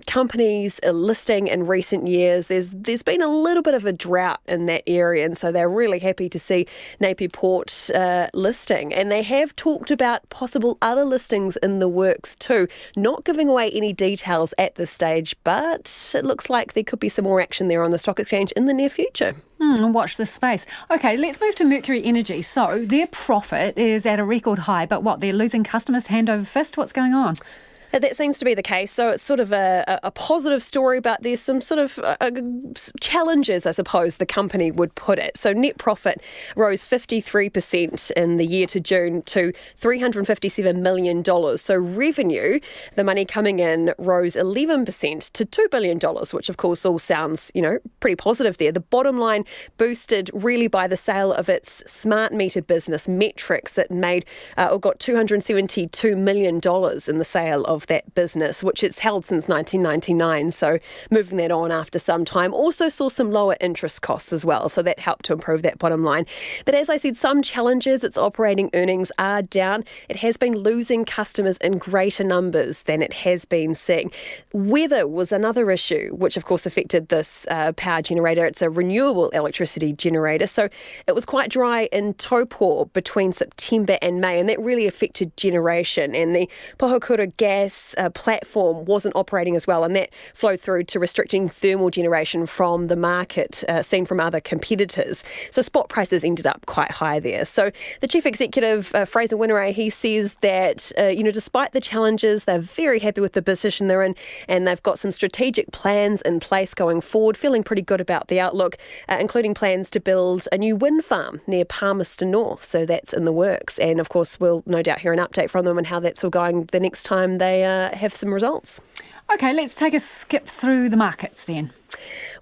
Speaker 13: companies listing in recent years. There's been a little bit of a drought in that area, and so they're really happy to see Napier Port listing. And they have talked about possible other listings in the works too, not giving away any details at this stage, but it looks like there could be some more action there on the stock exchange in the near future.
Speaker 4: Watch this space. Okay, let's move to Mercury Energy. So their profit is at a record high, but what, they're losing customers hand over fist? What's going on?
Speaker 13: That seems to be the case. So it's sort of a positive story, but there's some sort of challenges, I suppose the company would put it. So net profit rose 53% in the year to June to $357 million. So revenue, the money coming in, rose 11% to $2 billion, which of course all sounds, pretty positive there. The bottom line boosted really by the sale of its smart meter business, Metrics. It got $272 million in the sale of that business, which it's held since 1999, so moving that on after some time. Also saw some lower interest costs as well, so that helped to improve that bottom line. But as I said, some challenges. Its operating earnings are down. It has been losing customers in greater numbers than it has been seeing. Weather was another issue, which of course affected this power generator. It's a renewable electricity generator, so it was quite dry in Taupō between September and May, and that really affected generation, and the Pohokura gas platform wasn't operating as well, and that flowed through to restricting thermal generation from the market seen from other competitors. So spot prices ended up quite high there. So the chief executive, Fraser Winneray, he says that despite the challenges, they're very happy with the position they're in, and they've got some strategic plans in place going forward, feeling pretty good about the outlook, including plans to build a new wind farm near Palmerston North. So that's in the works, and of course we'll no doubt hear an update from them on how that's all going the next time they have some results.
Speaker 4: Okay, let's take a skip through the markets then.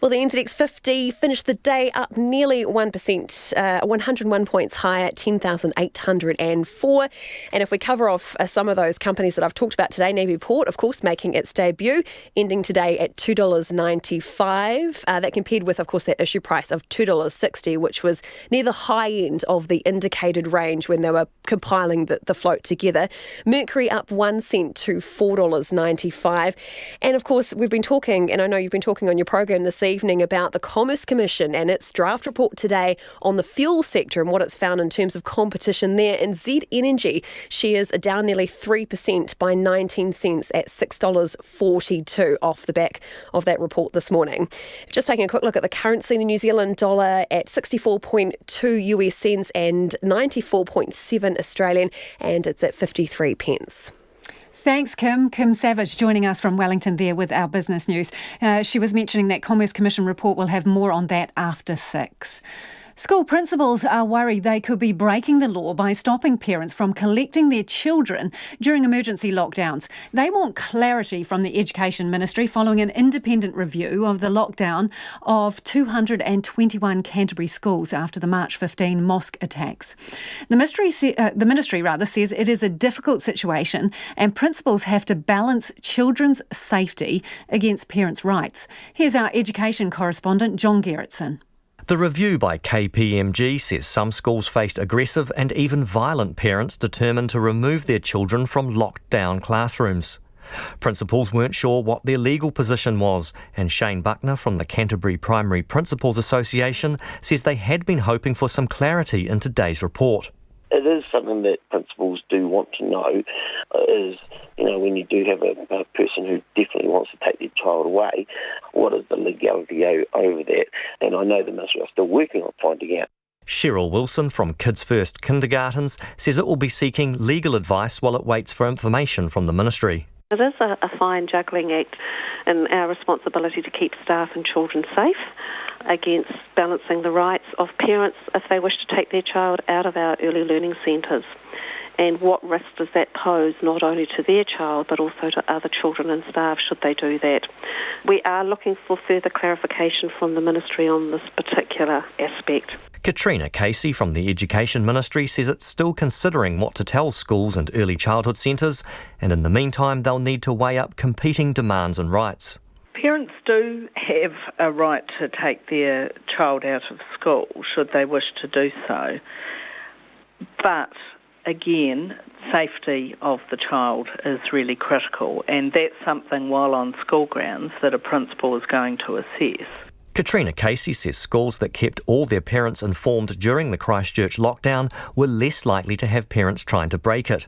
Speaker 13: Well, the NZX 50 finished the day up nearly 1%, 101 points higher at 10,804. And if we cover off some of those companies that I've talked about today, Napier Port, of course, making its debut, ending today at $2.95. That compared with, of course, that issue price of $2.60, which was near the high end of the indicated range when they were compiling the float together. Mercury up 1 cent to $4.95. And of course, we've been talking, and I know you've been talking on your program this evening about the Commerce Commission and its draft report today on the fuel sector and what it's found in terms of competition there. And Z Energy shares are down nearly 3% by 19 cents at $6.42 off the back of that report this morning. Just taking a quick look at the currency, the New Zealand dollar at 64.2 US cents and 94.7 Australian, and it's at 53 pence.
Speaker 4: Thanks, Kim. Kim Savage joining us from Wellington there with our business news. She was mentioning that Commerce Commission report. Will have more on that after 6. School principals are worried they could be breaking the law by stopping parents from collecting their children during emergency lockdowns. They want clarity from the Education Ministry following an independent review of the lockdown of 221 Canterbury schools after the March 15 mosque attacks. The ministry says it is a difficult situation and principals have to balance children's safety against parents' rights. Here's our education correspondent, John Gerritsen.
Speaker 14: The review by KPMG says some schools faced aggressive and even violent parents determined to remove their children from locked-down classrooms. Principals weren't sure what their legal position was, and Shane Buckner from the Canterbury Primary Principals Association says they had been hoping for some clarity in today's report.
Speaker 9: It is something that principals do want to know, is, when you do have a person who definitely wants to take their child away, what is the legality over that? And I know the Ministry are still working on finding out.
Speaker 14: Cheryl Wilson from Kids First Kindergartens says it will be seeking legal advice while it waits for information from the Ministry.
Speaker 15: It is a fine juggling act in our responsibility to keep staff and children safe against balancing the rights of parents if they wish to take their child out of our early learning centres. And what risk does that pose not only to their child but also to other children and staff should they do that? We are looking for further clarification from the Ministry on this particular aspect.
Speaker 14: Katrina Casey from the Education Ministry says it's still considering what to tell schools and early childhood centres, and in the meantime they'll need to weigh up competing demands and rights.
Speaker 16: Parents do have a right to take their child out of school should they wish to do so, but again, safety of the child is really critical, and that's something while on school grounds that a principal is going to assess.
Speaker 14: Katrina Casey says schools that kept all their parents informed during the Christchurch lockdown were less likely to have parents trying to break it.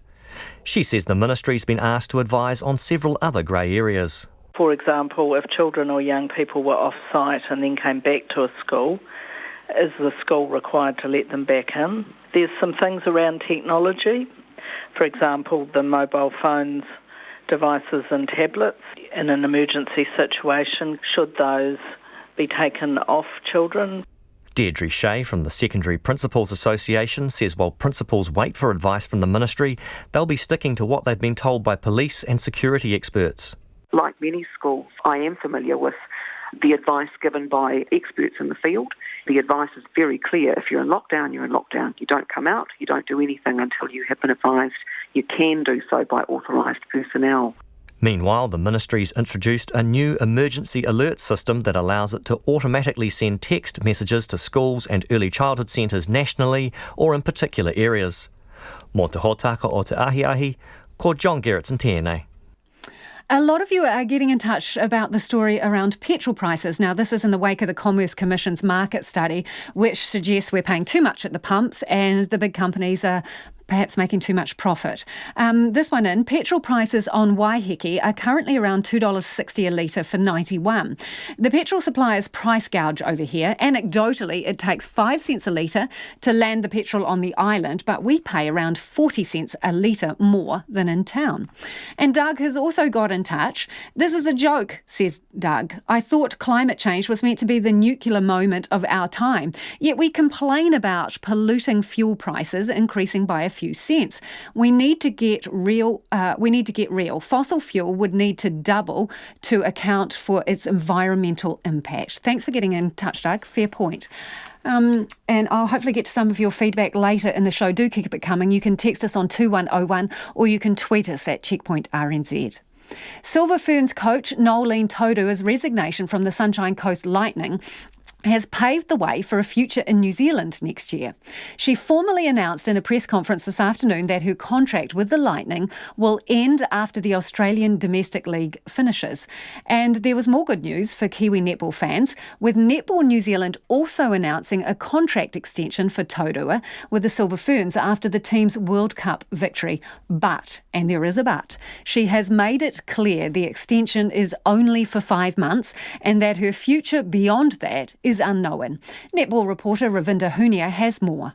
Speaker 14: She says the ministry's been asked to advise on several other grey areas.
Speaker 16: For example, if children or young people were off-site and then came back to a school, is the school required to let them back in? There's some things around technology. For example, the mobile phones, devices and tablets. In an emergency situation, should those be taken off children?
Speaker 14: Deirdre Shea from the Secondary Principals Association says while principals wait for advice from the ministry, they'll be sticking to what they've been told by police and security experts.
Speaker 18: Like many schools, I am familiar with the advice given by experts in the field. The advice is very clear. If you're in lockdown, you're in lockdown. You don't come out, you don't do anything until you have been advised. You can do so by authorised personnel.
Speaker 14: Meanwhile, the ministry's introduced a new emergency alert system that allows it to automatically send text messages to schools and early childhood centres nationally or in particular areas. Mō te hōtaka o te ahi, ko John Gerritsen tēnei.
Speaker 4: A lot of you are getting in touch about the story around petrol prices. Now, this is in the wake of the Commerce Commission's market study, which suggests we're paying too much at the pumps and the big companies are perhaps making too much profit. This one in, petrol prices on Waiheke are currently around $2.60 a litre for 91. The petrol suppliers price gouge over here. Anecdotally, it takes 5 cents a litre to land the petrol on the island, but we pay around 40 cents a litre more than in town. And Doug has also got in touch. This is a joke, says Doug. I thought climate change was meant to be the nuclear moment of our time, yet we complain about polluting fuel prices increasing by a few cents. We need to get real. Fossil fuel would need to double to account for its environmental impact. Thanks for getting in touch, Doug. Fair point. And I'll hopefully get to some of your feedback later in the show. Do keep it coming. You can text us on 2101 or you can tweet us at Checkpoint RNZ. Silver Ferns coach Nolene Todua's resignation from the Sunshine Coast Lightning has paved the way for a future in New Zealand next year. She formally announced in a press conference this afternoon that her contract with the Lightning will end after the Australian Domestic League finishes. And there was more good news for Kiwi netball fans, with Netball New Zealand also announcing a contract extension for Todua with the Silver Ferns after the team's World Cup victory. But, and there is a but, she has made it clear the extension is only for 5 months and that her future beyond that is unknown. Netball reporter Ravinda Hunia has more.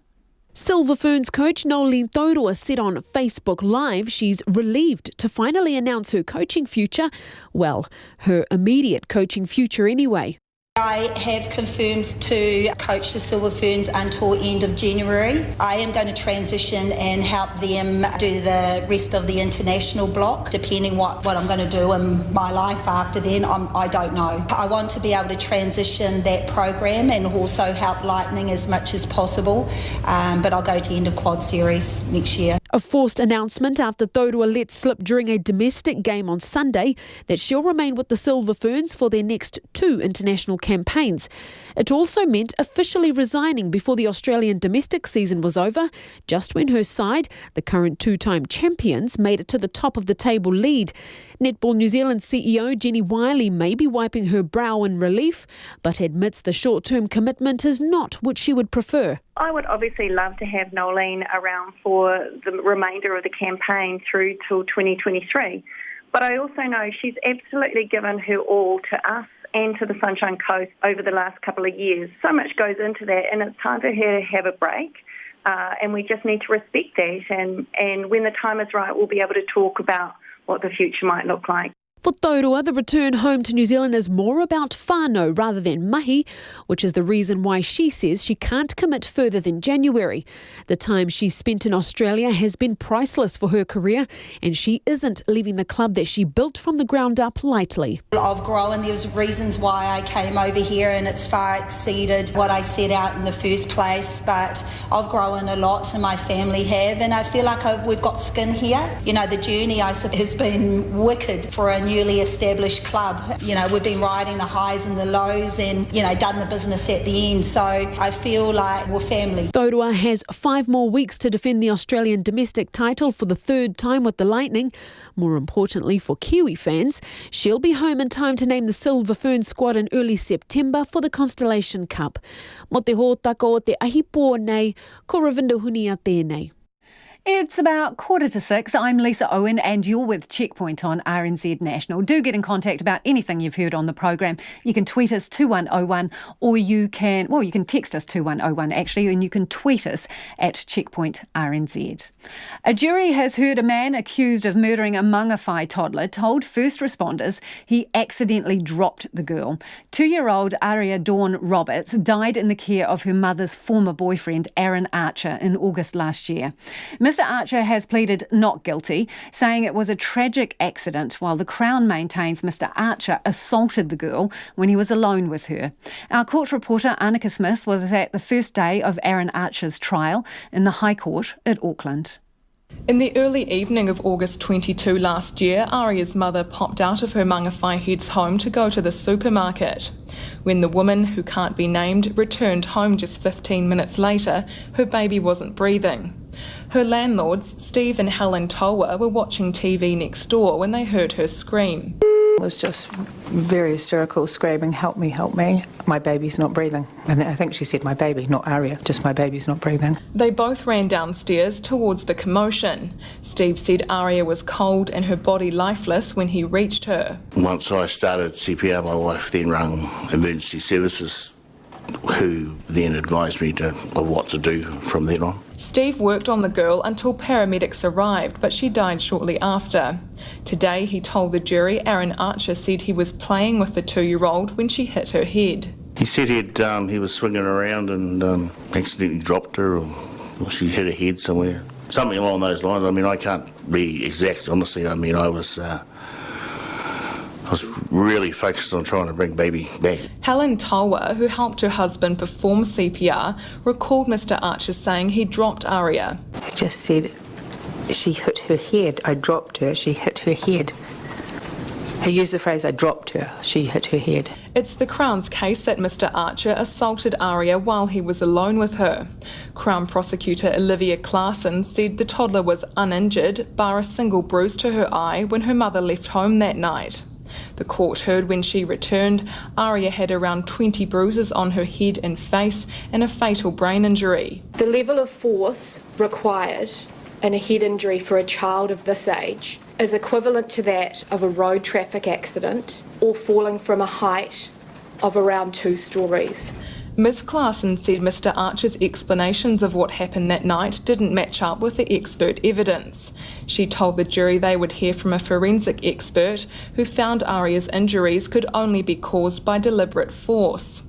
Speaker 19: Silver Ferns coach Nolene Toddler said on Facebook Live she's relieved to finally announce her coaching future. Well, her immediate coaching future anyway.
Speaker 6: I have confirmed to coach the Silver Ferns until end of January. I am going to transition and help them do the rest of the international block. Depending what I'm going to do in my life after then, I don't know. I want to be able to transition that program and also help Lightning as much as possible, but I'll go to end of quad series next year.
Speaker 19: A forced announcement after Taurua let slip during a domestic game on Sunday that she'll remain with the Silver Ferns for their next 2 international campaigns. It also meant officially resigning before the Australian domestic season was over, just when her side, the current 2-time champions, made it to the top of the table lead. Netball New Zealand CEO Jenny Wiley may be wiping her brow in relief, but admits the short-term commitment is not what she would prefer.
Speaker 20: I would obviously love to have Nolene around for the remainder of the campaign through till 2023. But I also know she's absolutely given her all to us and to the Sunshine Coast over the last couple of years. So much goes into that, and it's time for her to have a break. And we just need to respect that. And when the time is right, we'll be able to talk about what the future might look like.
Speaker 19: For Taurua, the return home to New Zealand is more about whānau rather than mahi, which is the reason why she says she can't commit further than January. The time she's spent in Australia has been priceless for her career, and she isn't leaving the club that she built from the ground up lightly.
Speaker 6: I've grown. There's reasons why I came over here, and it's far exceeded what I set out in the first place, but I've grown a lot and my family have, and I feel like we've got skin here. You know, the journey has been wicked for a newly established club. You know, we've been riding the highs and the lows and, you know, done the business at the end. So I feel like we're family.
Speaker 19: Taurua has 5 more weeks to defend the Australian domestic title for the 3rd time with the Lightning. More importantly for Kiwi fans, she'll be home in time to name the Silver Ferns squad in early September for the Constellation Cup. Mo te hōtaka o te ahipo nei, ko Ravinda Hunia tēnei.
Speaker 4: It's about 5:45. I'm Lisa Owen and you're with Checkpoint on RNZ National. Do get in contact about anything you've heard on the program. You can tweet us 2101 or you can text us 2101 actually, and you can tweet us at Checkpoint RNZ. A jury has heard a man accused of murdering a Mangawhai toddler told first responders he accidentally dropped the girl. 2-year-old Aria Dawn Roberts died in the care of her mother's former boyfriend Aaron Archer in August last year. Mr. Archer has pleaded not guilty, saying it was a tragic accident, while the Crown maintains Mr. Archer assaulted the girl when he was alone with her. Our court reporter Annika Smith was at the first day of Aaron Archer's trial in the High Court at Auckland.
Speaker 21: In the early evening of August 22 last year, Aria's mother popped out of her Mangawhai head's home to go to the supermarket. When the woman, who can't be named, returned home just 15 minutes later, her baby wasn't breathing. Her landlords, Steve and Helen Towa, were watching TV next door when they heard her scream.
Speaker 22: Was just very hysterical, screaming, help me, my baby's not breathing. And I think she said my baby, not Aria, just my baby's not breathing.
Speaker 21: They both ran downstairs towards the commotion. Steve said Aria was cold and her body lifeless when he reached her.
Speaker 23: Once I started CPR, my wife then rang emergency services, who then advised me of what to do from then on.
Speaker 21: Steve worked on the girl until paramedics arrived, but she died shortly after. Today, he told the jury Aaron Archer said he was playing with the 2-year-old when she hit her head.
Speaker 23: He said he was swinging around and accidentally dropped her, or she hit her head somewhere. Something along those lines. I mean, I can't be exact, honestly. I mean, I was really focused on trying to bring baby back.
Speaker 21: Helen Towa, who helped her husband perform CPR, recalled Mr. Archer saying he dropped Aria.
Speaker 22: He just said she hit her head. I dropped her. She hit her head. He used the phrase, I dropped her. She hit her head.
Speaker 21: It's the Crown's case that Mr. Archer assaulted Aria while he was alone with her. Crown prosecutor Olivia Clarkson said the toddler was uninjured, bar a single bruise to her eye when her mother left home that night. The court heard when she returned, Aria had around 20 bruises on her head and face and a fatal brain injury.
Speaker 24: The level of force required in a head injury for a child of this age is equivalent to that of a road traffic accident or falling from a height of around 2 stories.
Speaker 21: Ms. Claassen said Mr. Archer's explanations of what happened that night didn't match up with the expert evidence. She told the jury they would hear from a forensic expert who found Aria's injuries could only be caused by deliberate force.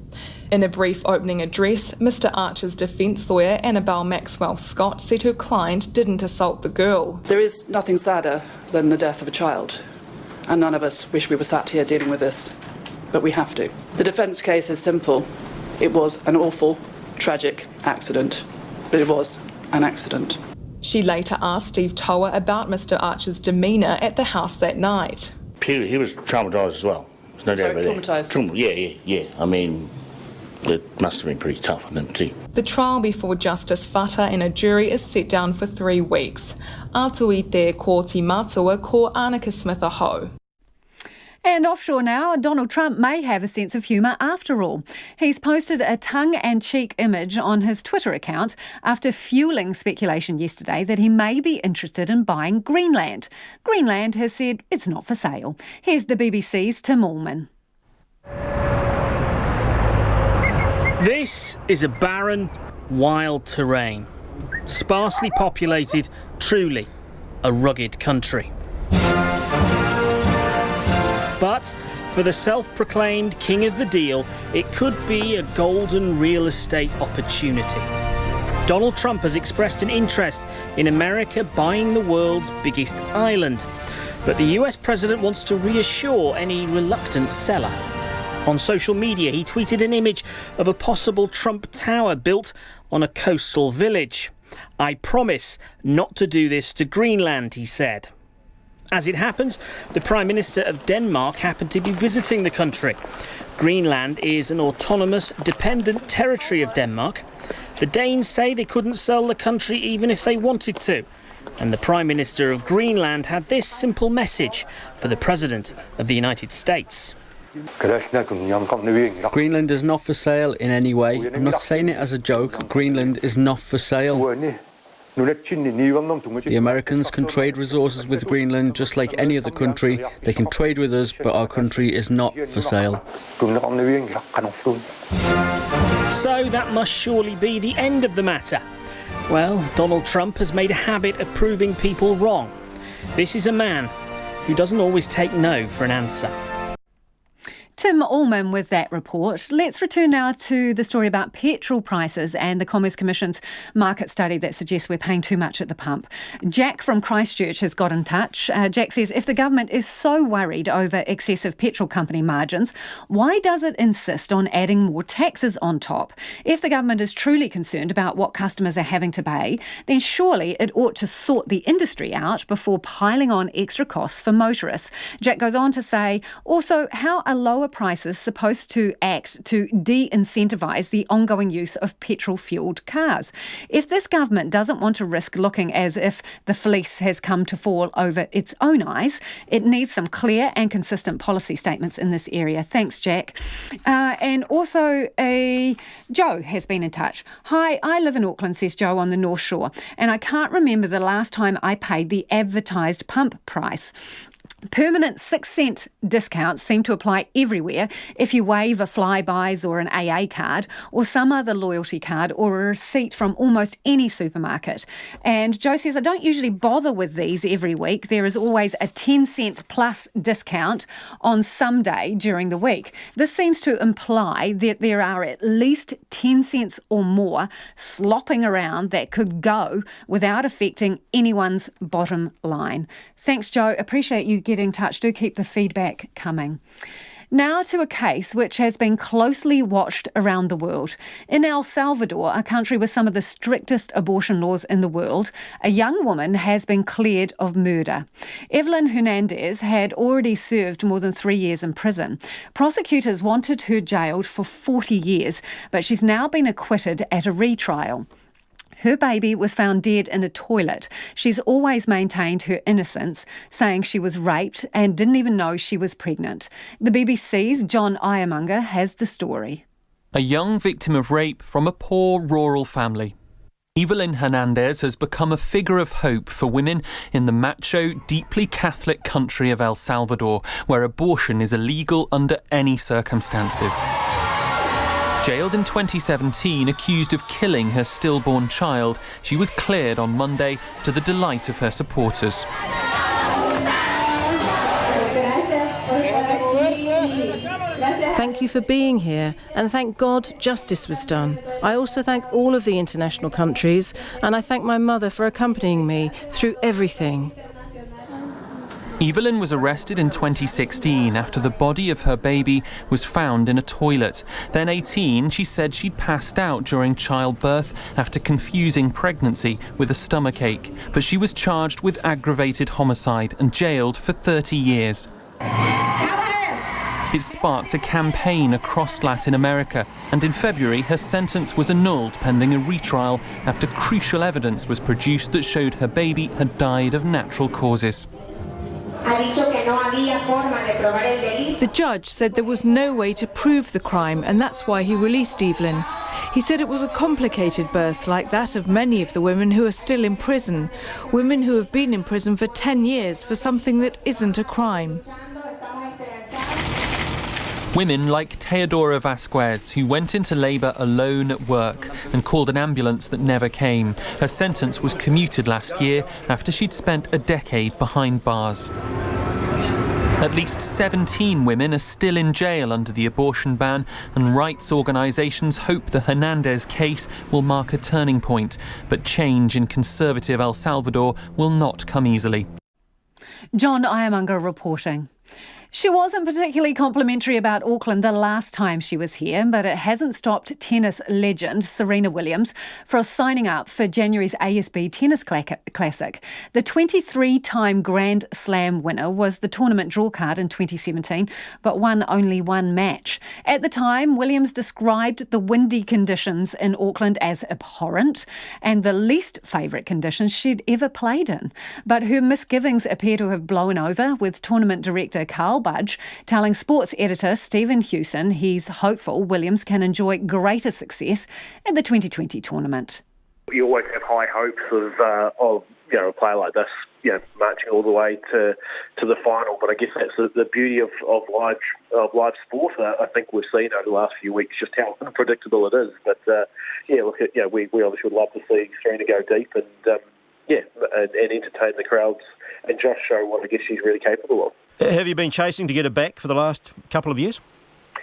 Speaker 21: In a brief opening address, Mr. Archer's defence lawyer Annabelle Maxwell-Scott said her client didn't assault the girl.
Speaker 1: There is nothing sadder than the death of a child, and none of us wish we were sat here dealing with this, but we have to. The defence case is simple. It was an awful, tragic accident, but it was an accident.
Speaker 21: She later asked Steve Toa about Mr. Archer's demeanour at the house that night.
Speaker 23: He was traumatised as well. There's no doubt about that.
Speaker 1: Traumatised?
Speaker 23: Yeah. I mean, it must have been pretty tough on him too.
Speaker 21: The trial before Justice Fata and a jury is set down for 3 weeks. Atu i te kōti mātua ko Annika Smith-Aho.
Speaker 4: And offshore now, Donald Trump may have a sense of humour after all. He's posted a tongue-and-cheek image on his Twitter account after fuelling speculation yesterday that he may be interested in buying Greenland. Greenland has said it's not for sale. Here's the BBC's Tim Allman.
Speaker 2: This is a barren, wild terrain, sparsely populated, truly a rugged country. But for the self-proclaimed king of the deal, it could be a golden real estate opportunity. Donald Trump has expressed an interest in America buying the world's biggest island. But the US president wants to reassure any reluctant seller. On social media, he tweeted an image of a possible Trump Tower built on a coastal village. "I promise not to do this to Greenland," he said. As it happens, the Prime Minister of Denmark happened to be visiting the country. Greenland is an autonomous, dependent territory of Denmark. The Danes say they couldn't sell the country even if they wanted to. And the Prime Minister of Greenland had this simple message for the President of the United States.
Speaker 3: Greenland is not for sale in any way. I'm not saying it as a joke. Greenland is not for sale. The Americans can trade resources with Greenland just like any other country. They can trade with us, but our country is not for sale.
Speaker 2: So that must surely be the end of the matter. Well, Donald Trump has made a habit of proving people wrong. This is a man who doesn't always take no for an answer.
Speaker 4: Tim Allman with that report. Let's return now to the story about petrol prices and the Commerce Commission's market study that suggests we're paying too much at the pump. Jack from Christchurch has got in touch. Jack says, if the government is so worried over excessive petrol company margins, why does it insist on adding more taxes on top? If the government is truly concerned about what customers are having to pay, then surely it ought to sort the industry out before piling on extra costs for motorists. Jack goes on to say, also, how are lower prices supposed to act to de-incentivise the ongoing use of petrol-fuelled cars? If this government doesn't want to risk looking as if the fleece has come to fall over its own eyes, it needs some clear and consistent policy statements in this area. Thanks, Jack. And also, Joe has been in touch. Hi, I live in Auckland, says Joe, on the North Shore, and I can't remember the last time I paid the advertised pump price. Permanent 6-cent discounts seem to apply everywhere if you waive a Flybuys or an AA card or some other loyalty card or a receipt from almost any supermarket. And Joe says, I don't usually bother with these every week. There is always a 10-cent plus discount on some day during the week. This seems to imply that there are at least 10 cents or more slopping around that could go without affecting anyone's bottom line. Thanks, Joe. Appreciate you getting in touch. Do keep the feedback coming. Now to a case which has been closely watched around the world. In El Salvador, a country with some of the strictest abortion laws in the world, a young woman has been cleared of murder. Evelyn Hernandez had already served more than 3 years in prison. Prosecutors wanted her jailed for 40 years, but she's now been acquitted at a retrial. Her baby was found dead in a toilet. She's always maintained her innocence, saying she was raped and didn't even know she was pregnant. The BBC's John Iremonger has the story.
Speaker 17: A young victim of rape from a poor rural family. Evelyn Hernandez has become a figure of hope for women in the macho, deeply Catholic country of El Salvador, where abortion is illegal under any circumstances. Jailed in 2017, accused of killing her stillborn child, she was cleared on Monday to the delight of her supporters.
Speaker 7: Thank you for being here, and thank God justice was done. I also thank all of the international countries, and I thank my mother for accompanying me through everything.
Speaker 17: Evelyn was arrested in 2016 after the body of her baby was found in a toilet. Then 18, she said she'd passed out during childbirth after confusing pregnancy with a stomachache, but she was charged with aggravated homicide and jailed for 30 years. It sparked a campaign across Latin America, and in February her sentence was annulled pending a retrial after crucial evidence was produced that showed her baby had died of natural causes.
Speaker 10: The judge said there was no way to prove the crime, and that's why he released Evelyn. He said it was a complicated birth, like that of many of the women who are still in prison, women who have been in prison for 10 years for something that isn't a crime.
Speaker 17: Women like Teodora Vasquez, who went into labour alone at work and called an ambulance that never came. Her sentence was commuted last year after she'd spent a decade behind bars. At least 17 women are still in jail under the abortion ban, and rights organisations hope the Hernandez case will mark a turning point. But change in conservative El Salvador will not come easily.
Speaker 4: John Iamanga reporting. She wasn't particularly complimentary about Auckland the last time she was here, but it hasn't stopped tennis legend Serena Williams from signing up for January's ASB Tennis Classic. The 23-time Grand Slam winner was the tournament drawcard in 2017, but won only one match. At the time, Williams described the windy conditions in Auckland as abhorrent and the least favourite conditions she'd ever played in. But her misgivings appear to have blown over, with tournament director Carl Budge telling sports editor Stephen Hewson he's hopeful Williams can enjoy greater success at the 2020 tournament.
Speaker 11: You always have high hopes of a player like this, marching all the way to the final. But I guess that's the beauty of live sport. I think we've seen over the last few weeks just how unpredictable it is. But we obviously would love to see Serena go deep and entertain the crowds and just show what I guess she's really capable of.
Speaker 12: Have you been chasing to get her back for the last couple of years?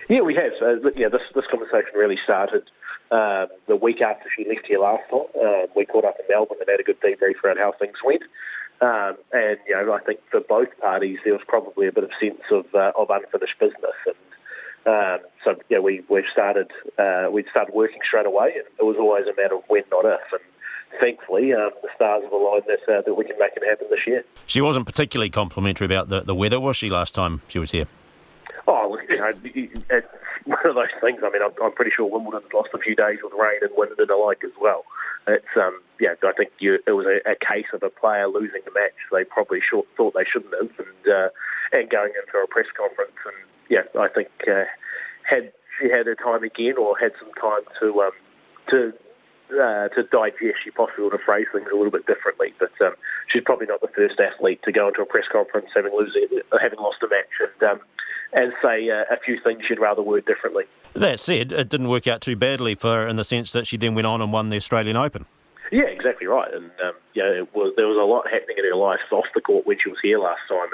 Speaker 11: Yeah, we have. This conversation really started the week after she left here last time. We caught up in Melbourne and had a good debrief around how things went. I think for both parties there was probably a bit of sense of unfinished business. And we'd started working straight away, and it was always a matter of when, not if. And thankfully, the stars have aligned that we can make it happen this year.
Speaker 12: She wasn't particularly complimentary about the weather, was she, last time she was here?
Speaker 11: Oh, look, it's one of those things. I mean, I'm pretty sure Wimbledon lost a few days with rain and wind and the like as well. It's I think it was a case of a player losing the match they probably thought they shouldn't have, and going into a press conference, and I think had she had her time again or had some time to digest, she possibly would have phrased things a little bit differently. But she's probably not the first athlete to go into a press conference having lost a match and say a few things she'd rather word differently.
Speaker 12: That said, it didn't work out too badly for her in the sense that she then went on and won the Australian Open.
Speaker 11: Yeah, exactly right. And there was a lot happening in her life off the court when she was here last time,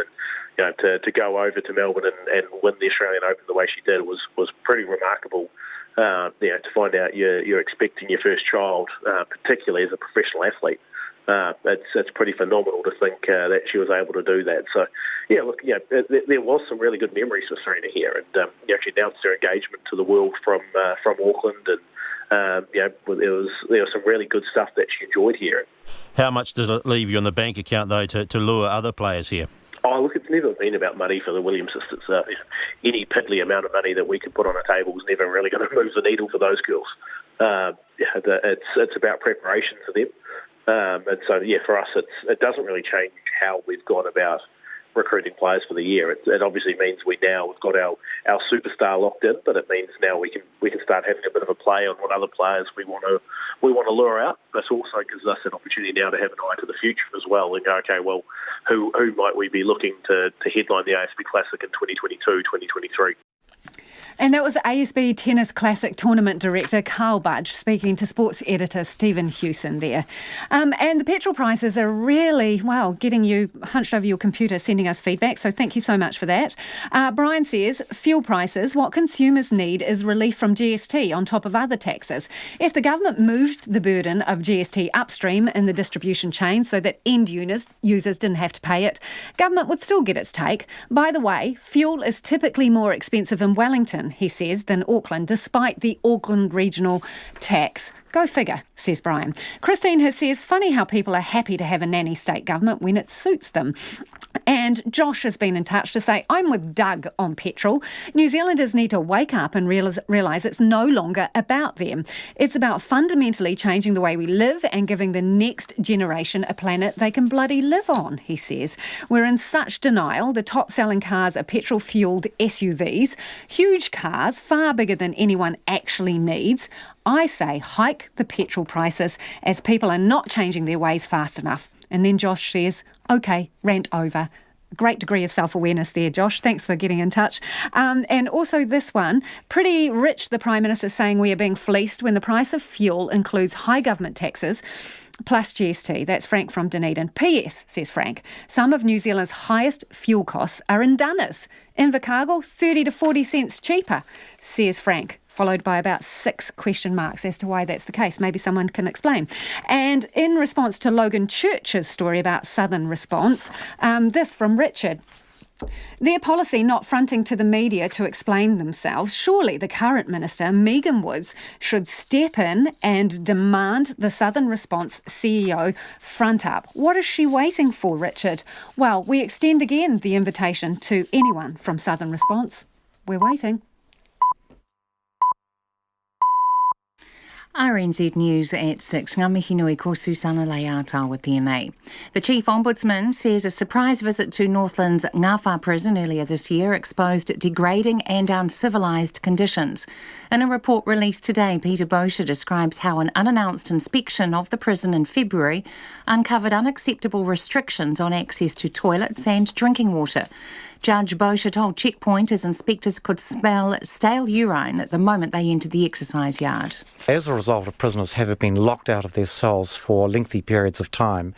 Speaker 11: and to go over to Melbourne and win the Australian Open the way she did was pretty remarkable. To find out you're expecting your first child, particularly as a professional athlete, it's pretty phenomenal to think that she was able to do that. So, there was some really good memories for Serena here, and she announced her engagement to the world from Auckland, and there was some really good stuff that she enjoyed here.
Speaker 12: How much does it leave you on the bank account though to lure other players here?
Speaker 11: Oh, look, it's never been about money for the Williams sisters. Any piddly amount of money that we can put on a table is never really going to move the needle for those girls. It's about preparation for them. And so, for us, it doesn't really change how we've gone about recruiting players for the year. It obviously means we've got our superstar locked in, but it means now we can start having a bit of a play on what other players we want to lure out. But also gives us an opportunity now to have an eye to the future as well and go, okay, well, who might we be looking to headline the ASB Classic in 2022, 2023?
Speaker 4: And that was ASB Tennis Classic Tournament Director Carl Budge speaking to sports editor Stephen Hewson there. And the petrol prices are really, well, getting you hunched over your computer, sending us feedback, so thank you so much for that. Brian says, fuel prices, what consumers need is relief from GST on top of other taxes. If the government moved the burden of GST upstream in the distribution chain so that end users didn't have to pay it, government would still get its take. By the way, fuel is typically more expensive in Wellington, he says, than Auckland, despite the Auckland regional tax. Go figure, says Brian. Christine says, funny how people are happy to have a nanny state government when it suits them. And Josh has been in touch to say, I'm with Doug on petrol. New Zealanders need to wake up and realise it's no longer about them. It's about fundamentally changing the way we live and giving the next generation a planet they can bloody live on, he says. We're in such denial. The top-selling cars are petrol-fuelled SUVs, huge cars, far bigger than anyone actually needs. I say hike the petrol prices as people are not changing their ways fast enough. And then Josh says, OK, rant over. Great degree of self-awareness there, Josh. Thanks for getting in touch. And also this one, pretty rich, the Prime Minister saying we are being fleeced when the price of fuel includes high government taxes plus GST. That's Frank from Dunedin. P.S., says Frank, some of New Zealand's highest fuel costs are in Dunners. Invercargill, 30 to 40 cents cheaper, says Frank, followed by about 6 question marks as to why that's the case. Maybe someone can explain. And in response to Logan Church's story about Southern Response, this from Richard. Their policy not fronting to the media to explain themselves, surely the current minister, Megan Woods, should step in and demand the Southern Response CEO front up. What is she waiting for, Richard? Well, we extend again the invitation to anyone from Southern Response. We're waiting.
Speaker 5: RNZ News at 6. Ngā mihi nui ko Susana Leata tēnei. The Chief Ombudsman says a surprise visit to Northland's Ngāwha prison earlier this year exposed degrading and uncivilised conditions. In a report released today, Peter Bosher describes how an unannounced inspection of the prison in February uncovered unacceptable restrictions on access to toilets and drinking water. Judge Bosher told Checkpoint his inspectors could smell stale urine at the moment they entered the exercise yard.
Speaker 8: As a result of prisoners having been locked out of their cells for lengthy periods of time,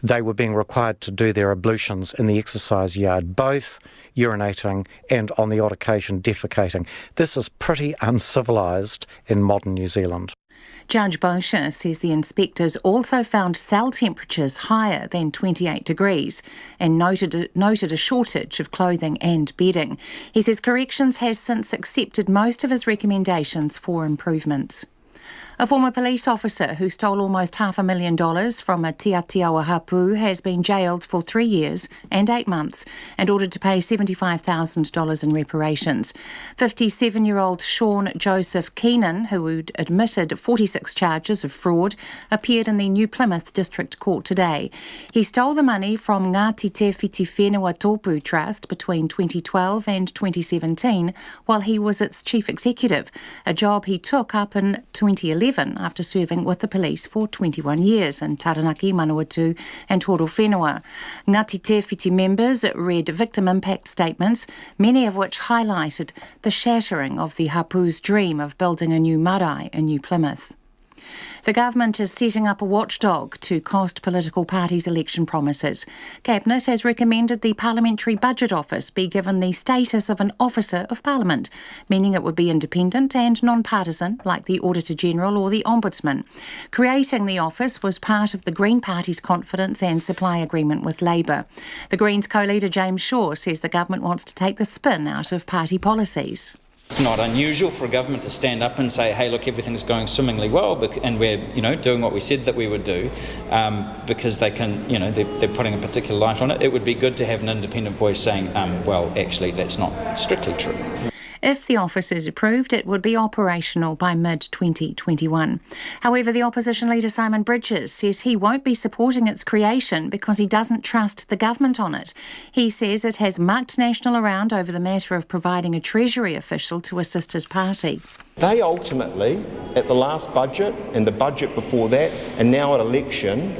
Speaker 8: they were being required to do their ablutions in the exercise yard, both urinating and on the odd occasion defecating. This is pretty uncivilised in modern New Zealand.
Speaker 5: Judge Bosher says the inspectors also found cell temperatures higher than 28 degrees and noted a shortage of clothing and bedding. He says Corrections has since accepted most of his recommendations for improvements. A former police officer who stole almost $500,000 from a Tiatiawa hapu has been jailed for 3 years and 8 months and ordered to pay $75,000 in reparations. 57-year-old Sean Joseph Keenan, who admitted 46 charges of fraud, appeared in the New Plymouth District Court today. He stole the money from Ngāti Te Whiti Whenua Tōpū Trust between 2012 and 2017 while he was its chief executive, a job he took up in 2011 after serving with the police for 21 years in Taranaki, Manawatu and Toro Whenua. Ngāti Te Whiti members read victim impact statements, many of which highlighted the shattering of the hapu's dream of building a new marae in New Plymouth. The government is setting up a watchdog to cost political parties' election promises. Cabinet has recommended the Parliamentary Budget Office be given the status of an Officer of Parliament, meaning it would be independent and non-partisan, like the Auditor-General or the Ombudsman. Creating the office was part of the Green Party's confidence and supply agreement with Labour. The Greens co-leader James Shaw says the government wants to take the spin out of party policies.
Speaker 9: It's not unusual for a government to stand up and say, hey, look, everything's going swimmingly well, and we're, doing what we said that we would do, because they can, they're putting a particular light on it. It would be good to have an independent voice saying, well, actually, that's not strictly true.
Speaker 5: If the office is approved, it would be operational by mid-2021. However, the opposition leader Simon Bridges says he won't be supporting its creation because he doesn't trust the government on it. He says it has mucked National around over the matter of providing a Treasury official to assist his party.
Speaker 13: They ultimately, at the last budget and the budget before that, and now at election,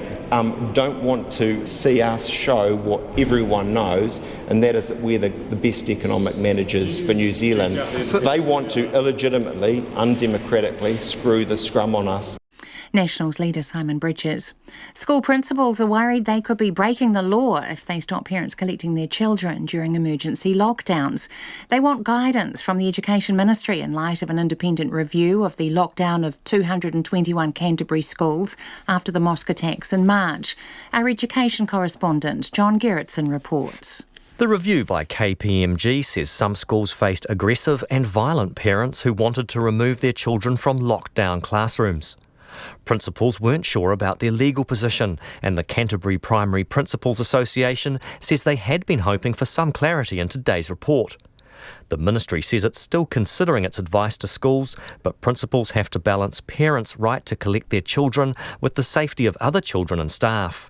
Speaker 13: don't want to see us show what everyone knows, and that is that we're the best economic managers for New Zealand. They want to illegitimately, undemocratically screw the scrum on us.
Speaker 5: Nationals leader Simon Bridges. School principals are worried they could be breaking the law if they stop parents collecting their children during emergency lockdowns. They want guidance from the Education Ministry in light of an independent review of the lockdown of 221 Canterbury schools after the mosque attacks in March. Our education correspondent John Gerritsen reports.
Speaker 14: The review by KPMG says some schools faced aggressive and violent parents who wanted to remove their children from lockdown classrooms. Principals weren't sure about their legal position, and the Canterbury Primary Principals Association says they had been hoping for some clarity in today's report. The ministry says it's still considering its advice to schools, but principals have to balance parents' right to collect their children with the safety of other children and staff.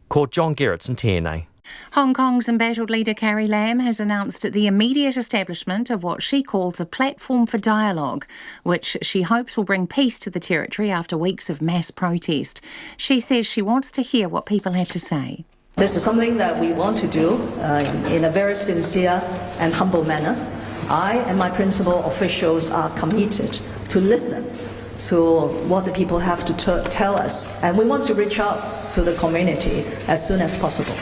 Speaker 14: Ko John Gerritsen tēnei.
Speaker 5: Hong Kong's embattled leader Carrie Lam has announced the immediate establishment of what she calls a platform for dialogue, which she hopes will bring peace to the territory after weeks of mass protest. She says she wants to hear what people have to say.
Speaker 15: This is something that we want to do in a very sincere and humble manner. I and my principal officials are committed to listen to what the people have to tell us, and we want to reach out to the community as soon as possible.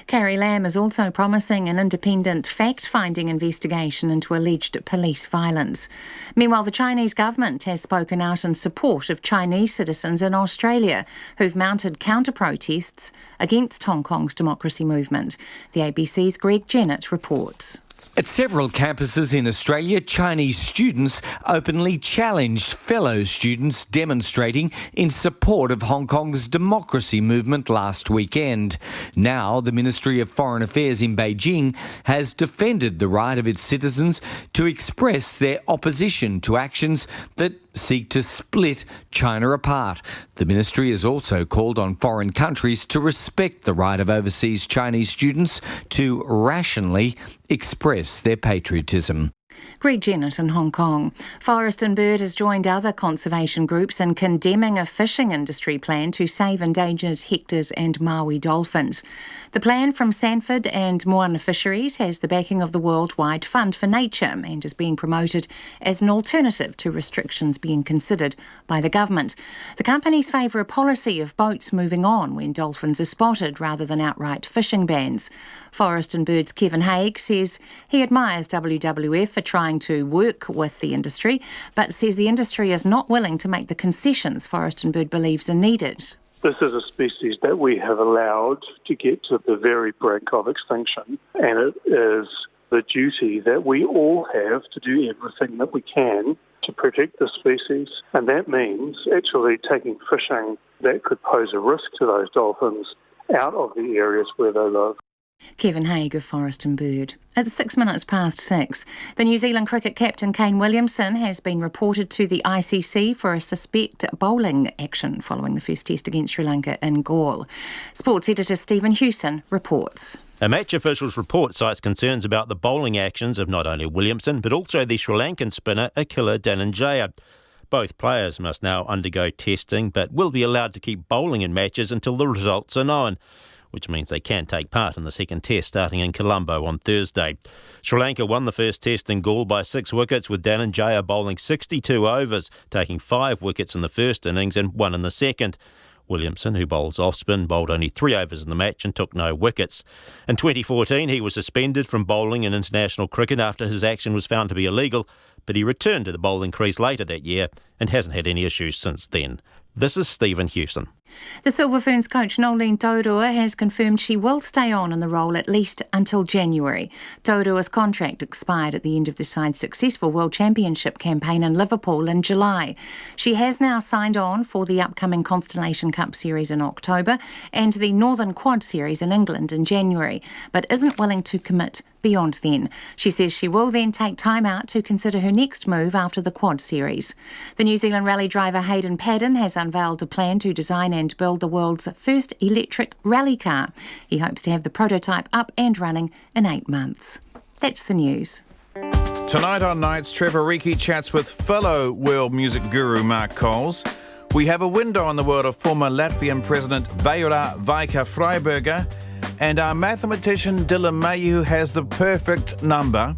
Speaker 5: Carrie Lam is also promising an independent fact-finding investigation into alleged police violence. Meanwhile, the Chinese government has spoken out in support of Chinese citizens in Australia who've mounted counter-protests against Hong Kong's democracy movement. The ABC's Greg Jennett reports.
Speaker 16: At several campuses in Australia, Chinese students openly challenged fellow students demonstrating in support of Hong Kong's democracy movement last weekend. Now, the Ministry of Foreign Affairs in Beijing has defended the right of its citizens to express their opposition to actions that seek to split China apart. The ministry has also called on foreign countries to respect the right of overseas Chinese students to rationally express their patriotism.
Speaker 5: Greg Jennett in Hong Kong. Forest and Bird has joined other conservation groups in condemning a fishing industry plan to save endangered hectares and Maui dolphins. The plan from Sanford and Moana Fisheries has the backing of the Worldwide Fund for Nature and is being promoted as an alternative to restrictions being considered by the government. The companies favour a policy of boats moving on when dolphins are spotted rather than outright fishing bans. Forest and Bird's Kevin Haig says he admires WWF for trying to work with the industry, but says the industry is not willing to make the concessions Forest and Bird believes are needed.
Speaker 18: This is a species that we have allowed to get to the very brink of extinction, and it is the duty that we all have to do everything that we can to protect the species, and that means actually taking fishing that could pose a risk to those dolphins out of the areas where they live.
Speaker 5: Kevin Haig of Forest and Bird. It's 6:06. The New Zealand cricket captain Kane Williamson has been reported to the ICC for a suspect bowling action following the first test against Sri Lanka in Galle. Sports editor Stephen Hewson reports.
Speaker 12: A match official's report cites concerns about the bowling actions of not only Williamson but also the Sri Lankan spinner Akila Dhananjaya. Both players must now undergo testing but will be allowed to keep bowling in matches until the results are known, which means they can take part in the second test starting in Colombo on Thursday. Sri Lanka won the first test in Galle by 6 wickets, with Dhananjaya bowling 62 overs, taking 5 wickets in the first innings and 1 in the second. Williamson, who bowls off-spin, bowled only 3 overs in the match and took no wickets. In 2014, he was suspended from bowling in international cricket after his action was found to be illegal, but he returned to the bowling crease later that year and hasn't had any issues since then. This is Stephen Hewson.
Speaker 5: The Silver Ferns coach Nolene Taurua has confirmed she will stay on in the role at least until January. Taurua's contract expired at the end of the side's successful World Championship campaign in Liverpool in July. She has now signed on for the upcoming Constellation Cup Series in October and the Northern Quad Series in England in January, but isn't willing to commit beyond then. She says she will then take time out to consider her next move after the Quad Series. The New Zealand rally driver Hayden Paddon has unveiled a plan to design and build the world's first electric rally car. He hopes to have the prototype up and running in 8 months. That's the news.
Speaker 25: Tonight on Nights, Trevor Reekie chats with fellow world music guru Mark Coles.
Speaker 6: We have a window on the world of former Latvian President Vajra Vaika-Freiberger, and our mathematician Dylan Mayhew has the perfect number.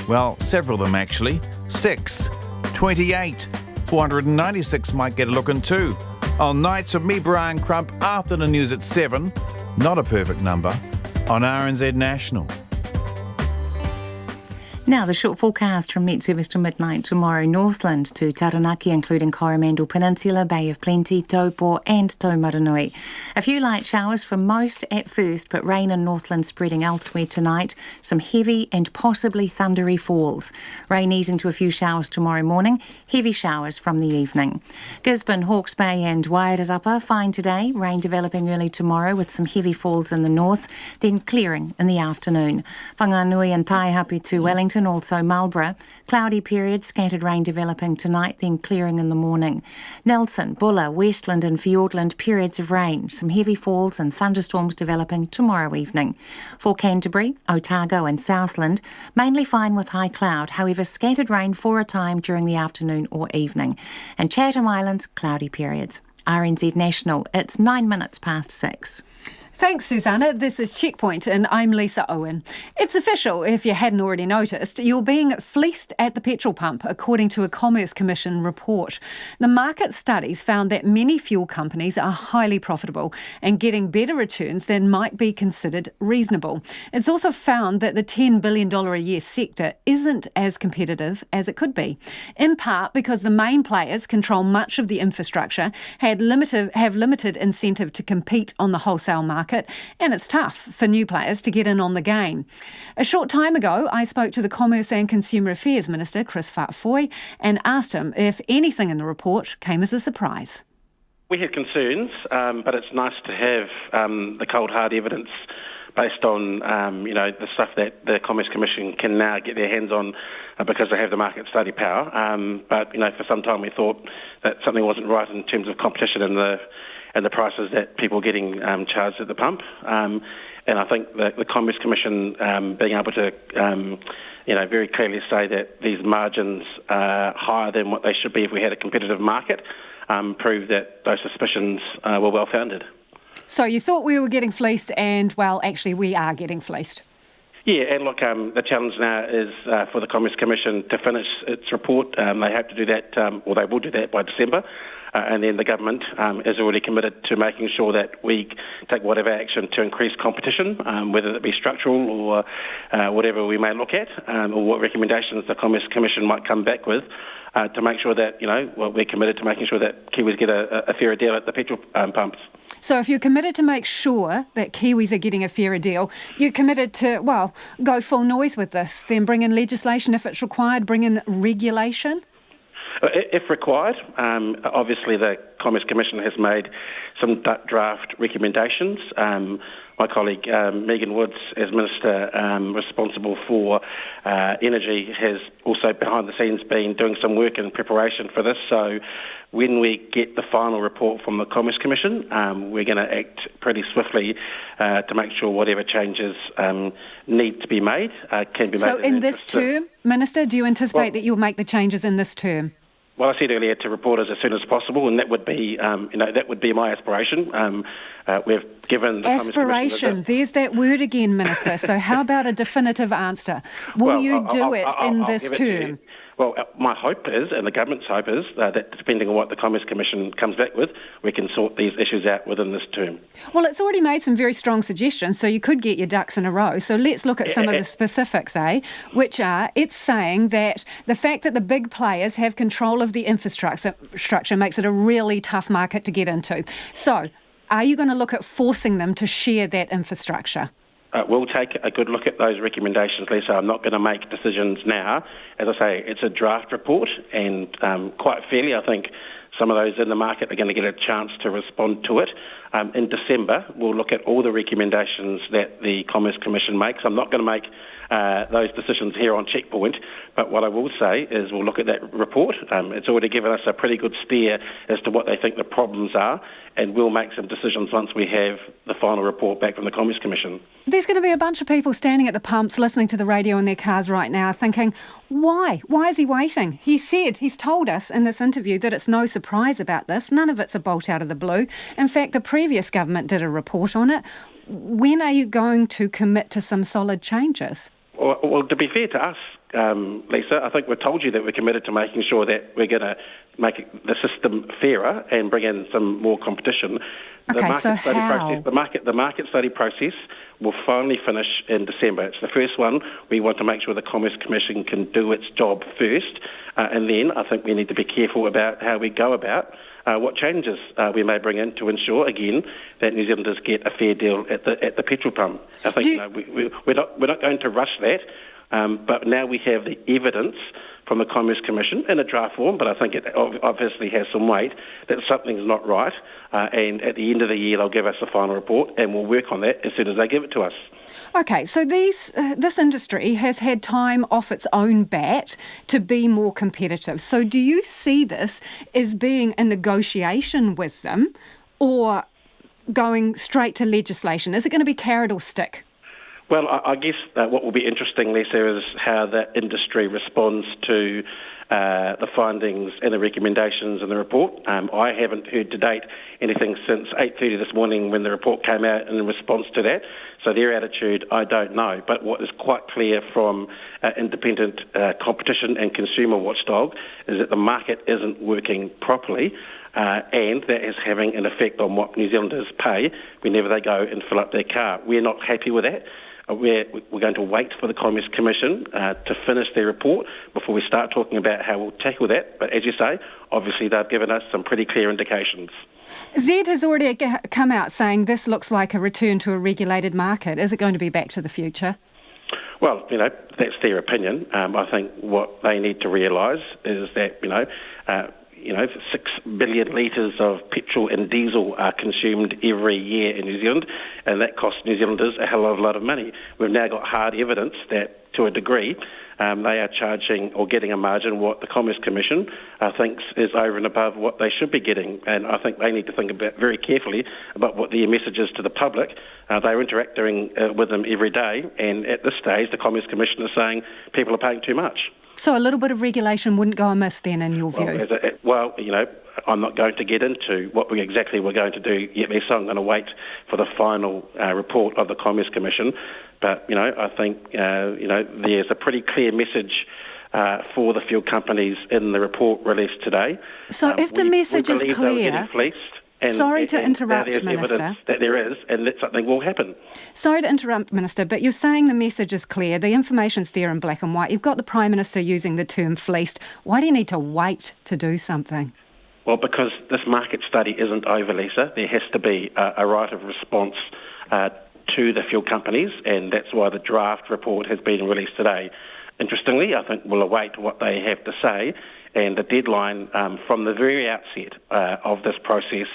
Speaker 6: Well, several of them actually. 6, 28, 496 might get a look in too. On nights with me, Brian Crump, after the news at 7, not a perfect number, on RNZ National.
Speaker 5: Now the short forecast from Met Service to midnight tomorrow. Northland to Taranaki, including Coromandel Peninsula, Bay of Plenty, Taupo and Taumarunui. A few light showers for most at first, but rain in Northland spreading elsewhere tonight. Some heavy and possibly thundery falls. Rain easing to a few showers tomorrow morning. Heavy showers from the evening. Gisborne, Hawke's Bay and Wairarapa fine today. Rain developing early tomorrow with some heavy falls in the north, then clearing in the afternoon. Whanganui and Taihape to Wellington, also Marlborough. Cloudy periods, scattered rain developing tonight, then clearing in the morning. Nelson, Bulla, Westland and Fiordland, periods of rain. Some heavy falls and thunderstorms developing tomorrow evening. For Canterbury, Otago and Southland, mainly fine with high cloud, however scattered rain for a time during the afternoon or evening. And Chatham Islands, cloudy periods. RNZ National, it's 9 minutes past 6.
Speaker 4: Thanks, Susanna. This is Checkpoint and I'm Lisa Owen. It's official, if you hadn't already noticed, you're being fleeced at the petrol pump, according to a Commerce Commission report. The market studies found that many fuel companies are highly profitable and getting better returns than might be considered reasonable. It's also found that the $10 billion a year sector isn't as competitive as it could be, in part because the main players control much of the infrastructure, have limited incentive to compete on the wholesale market, and it's tough for new players to get in on the game. A short time ago, I spoke to the Commerce and Consumer Affairs Minister, Chris Farfoy, and asked him if anything in the report came as a surprise.
Speaker 19: We had concerns, but it's nice to have the cold, hard evidence based on, the stuff that the Commerce Commission can now get their hands on because they have the market study power. But for some time we thought that something wasn't right in terms of competition and the prices that people are getting charged at the pump. And I think that the Commerce Commission being able to, very clearly say that these margins are higher than what they should be if we had a competitive market, proved that those suspicions were well-founded.
Speaker 4: So you thought we were getting fleeced and, well, actually we are getting fleeced.
Speaker 19: Yeah, and look, the challenge now is for the Commerce Commission to finish its report. They hope to do that, or they will do that by December. And then the government is already committed to making sure that we take whatever action to increase competition, whether it be structural or whatever we may look at, or what recommendations the Commerce Commission might come back with to make sure that, we're committed to making sure that Kiwis get a fairer deal at the petrol pumps.
Speaker 4: So if you're committed to make sure that Kiwis are getting a fairer deal, you're committed to, go full noise with this, then bring in legislation if it's required, bring in regulation?
Speaker 19: If required, obviously the Commerce Commission has made some draft recommendations. My colleague Megan Woods, as Minister responsible for energy, has also behind the scenes been doing some work in preparation for this. So when we get the final report from the Commerce Commission, we're going to act pretty swiftly to make sure whatever changes need to be made can be made.
Speaker 4: So in this term, Minister, do you anticipate that you'll make the changes in this term?
Speaker 19: Well, I said earlier to reporters as soon as possible, and that would be, that would be my aspiration. We've given the
Speaker 4: aspiration. There's that word again, Minister. So how about a definitive answer? Will you do it in this term?
Speaker 19: Well, my hope is, and the government's hope is, that depending on what the Commerce Commission comes back with, we can sort these issues out within this term.
Speaker 4: Well, it's already made some very strong suggestions, so you could get your ducks in a row. So let's look at some of the specifics, which are, it's saying that the fact that the big players have control of the infrastructure makes it a really tough market to get into. So are you going to look at forcing them to share that infrastructure?
Speaker 19: We'll take a good look at those recommendations, Lisa. I'm not going to make decisions now. As I say, it's a draft report, and quite fairly, I think some of those in the market are going to get a chance to respond to it. In December, we'll look at all the recommendations that the Commerce Commission makes. I'm not going to make those decisions here on Checkpoint, but what I will say is we'll look at that report. It's already given us a pretty good steer as to what they think the problems are, and we'll make some decisions once we have the final report back from the Commerce Commission.
Speaker 4: There's going to be a bunch of people standing at the pumps listening to the radio in their cars right now thinking, why? Why is he waiting? He's told us in this interview that it's no surprise surprise about this. None of it's a bolt out of the blue. In fact, the previous government did a report on it. When are you going to commit to some solid changes?
Speaker 19: Well, to be fair to us, Lisa, I think we've told you that we're committed to making sure that we're going to make the system fairer and bring in some more competition.
Speaker 4: Okay,
Speaker 19: The market study process will finally finish in December. It's the first one. We want to make sure the Commerce Commission can do its job first, and then I think we need to be careful about how we go about what changes we may bring in to ensure, again, that New Zealanders get a fair deal at the petrol pump. I think we're not going to rush that, but now we have the evidence from the Commerce Commission in a draft form, but I think it obviously has some weight, that something's not right, and at the end of the year they'll give us a final report, and we'll work on that as soon as they give it to us.
Speaker 4: Okay, so this industry has had time off its own bat to be more competitive. So do you see this as being a negotiation with them or going straight to legislation? Is it going to be carrot or stick?
Speaker 19: Well, I guess what will be interesting, Lisa, is how that industry responds to the findings and the recommendations in the report. I haven't heard to date anything since 8:30 this morning when the report came out in response to that. So their attitude, I don't know. But what is quite clear from independent competition and consumer watchdog is that the market isn't working properly. And that is having an effect on what New Zealanders pay whenever they go and fill up their car. We're not happy with that. We're going to wait for the Commerce Commission to finish their report before we start talking about how we'll tackle that. But as you say, obviously they've given us some pretty clear indications.
Speaker 4: Zed has already come out saying this looks like a return to a regulated market. Is it going to be back to the future?
Speaker 19: Well, that's their opinion. I think what they need to realise is that, 6 billion litres of petrol and diesel are consumed every year in New Zealand, and that costs New Zealanders a hell of a lot of money. We've now got hard evidence that, to a degree, they are charging or getting a margin what the Commerce Commission thinks is over and above what they should be getting. And I think they need to think about very carefully about what their message is to the public. They're interacting with them every day, and at this stage, the Commerce Commission is saying people are paying too much.
Speaker 4: So a little bit of regulation wouldn't go amiss then, in your view?
Speaker 19: I'm not going to get into what exactly we're going to do yet, so I'm going to wait for the final report of the Commerce Commission. But, I think, there's a pretty clear message for the fuel companies in the report released today.
Speaker 4: So if the message is clear... Sorry to interrupt,
Speaker 19: Minister.
Speaker 4: Minister.
Speaker 19: That there is, and that something will happen.
Speaker 4: Sorry to interrupt, Minister, but you're saying the message is clear. The information's there in black and white. You've got the Prime Minister using the term fleeced. Why do you need to wait to do something?
Speaker 19: Well, because this market study isn't over, Lisa. There has to be a right of response to the fuel companies, and that's why the draft report has been released today. Interestingly, I think we'll await what they have to say, and the deadline from the very outset of this process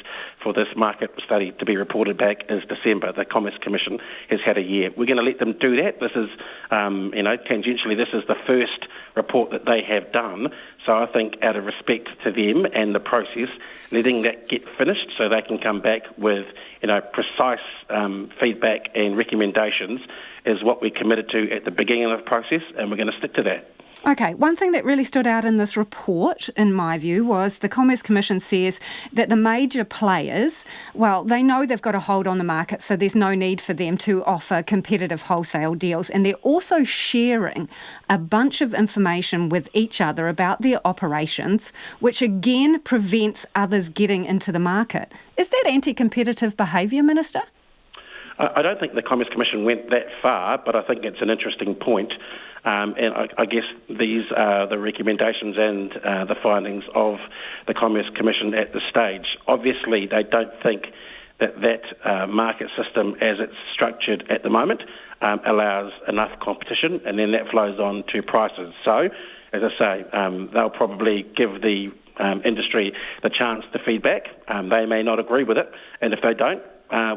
Speaker 19: for this market study to be reported back is December. The Commerce Commission has had a year. We're going to let them do that. This is, tangentially, this is the first report that they have done. So I think out of respect to them and the process, letting that get finished so they can come back with, precise feedback and recommendations is what we committed to at the beginning of the process, and we're going to stick to that.
Speaker 4: Okay, one thing that really stood out in this report, in my view, was the Commerce Commission says that the major players, well, they know they've got a hold on the market, so there's no need for them to offer competitive wholesale deals. And they're also sharing a bunch of information with each other about their operations, which again prevents others getting into the market. Is that anti-competitive behaviour, Minister?
Speaker 19: I don't think the Commerce Commission went that far, but I think it's an interesting point. And I guess these are the recommendations and the findings of the Commerce Commission at this stage. Obviously, they don't think that market system as it's structured at the moment allows enough competition, and then that flows on to prices. So, as I say, they'll probably give the industry the chance to feedback. They may not agree with it, and if they don't,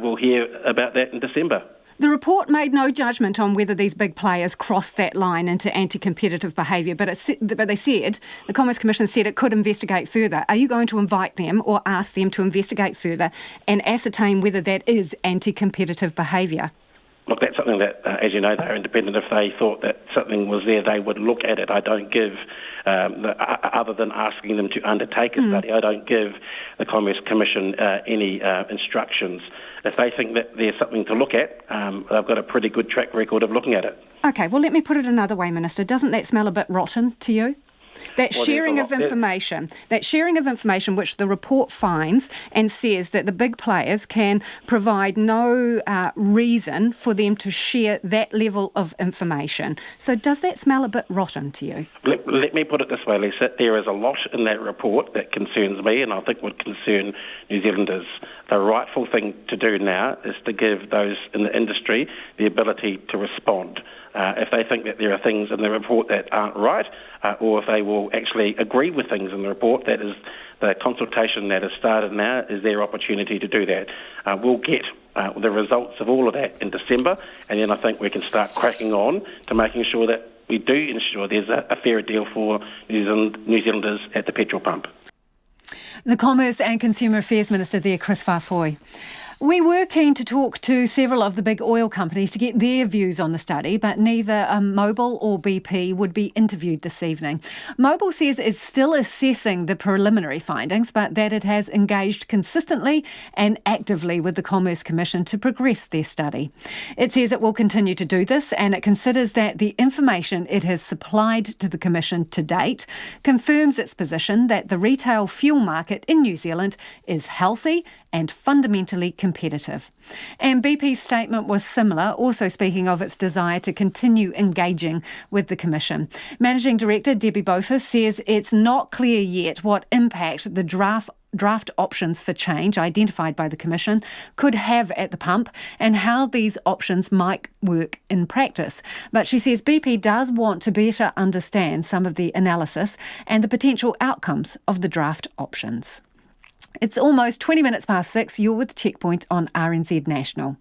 Speaker 19: we'll hear about that in December.
Speaker 4: The report made no judgment on whether these big players crossed that line into anti-competitive behaviour, but they said, the Commerce Commission said it could investigate further. Are you going to invite them or ask them to investigate further and ascertain whether that is anti-competitive behaviour?
Speaker 19: Look, that's something that, as you know, they're independent. If they thought that something was there, they would look at it. I don't give other than asking them to undertake a study. I don't give the Commerce Commission any instructions. If they think that there's something to look at, they've got a pretty good track record of looking at it.
Speaker 4: OK, well, let me put it another way, Minister. Doesn't that smell a bit rotten to you? That sharing of information, which the report finds and says that the big players can provide no reason for them to share that level of information. So does that smell a bit rotten to you?
Speaker 19: Let me put it this way, Lisa. There is a lot in that report that concerns me and I think would concern New Zealanders. The rightful thing to do now is to give those in the industry the ability to respond. If they think that there are things in the report that aren't right, or if they will actually agree with things in the report, that is the consultation that has started now is their opportunity to do that. We'll get the results of all of that in December, and then I think we can start cracking on to making sure that we do ensure there's a fair deal for New Zealanders at the petrol pump.
Speaker 4: The Commerce and Consumer Affairs Minister there, Chris Farfoy. We were keen to talk to several of the big oil companies to get their views on the study, but neither Mobil or BP would be interviewed this evening. Mobil says it's still assessing the preliminary findings, but that it has engaged consistently and actively with the Commerce Commission to progress their study. It says it will continue to do this, and it considers that the information it has supplied to the Commission to date confirms its position that the retail fuel market in New Zealand is healthy and fundamentally competitive. And BP's statement was similar, also speaking of its desire to continue engaging with the Commission. Managing Director Debbie Beaufort says it's not clear yet what impact the draft options for change identified by the Commission could have at the pump and how these options might work in practice. But she says BP does want to better understand some of the analysis and the potential outcomes of the draft options. It's almost 20 minutes past 6. You're with Checkpoint on RNZ National.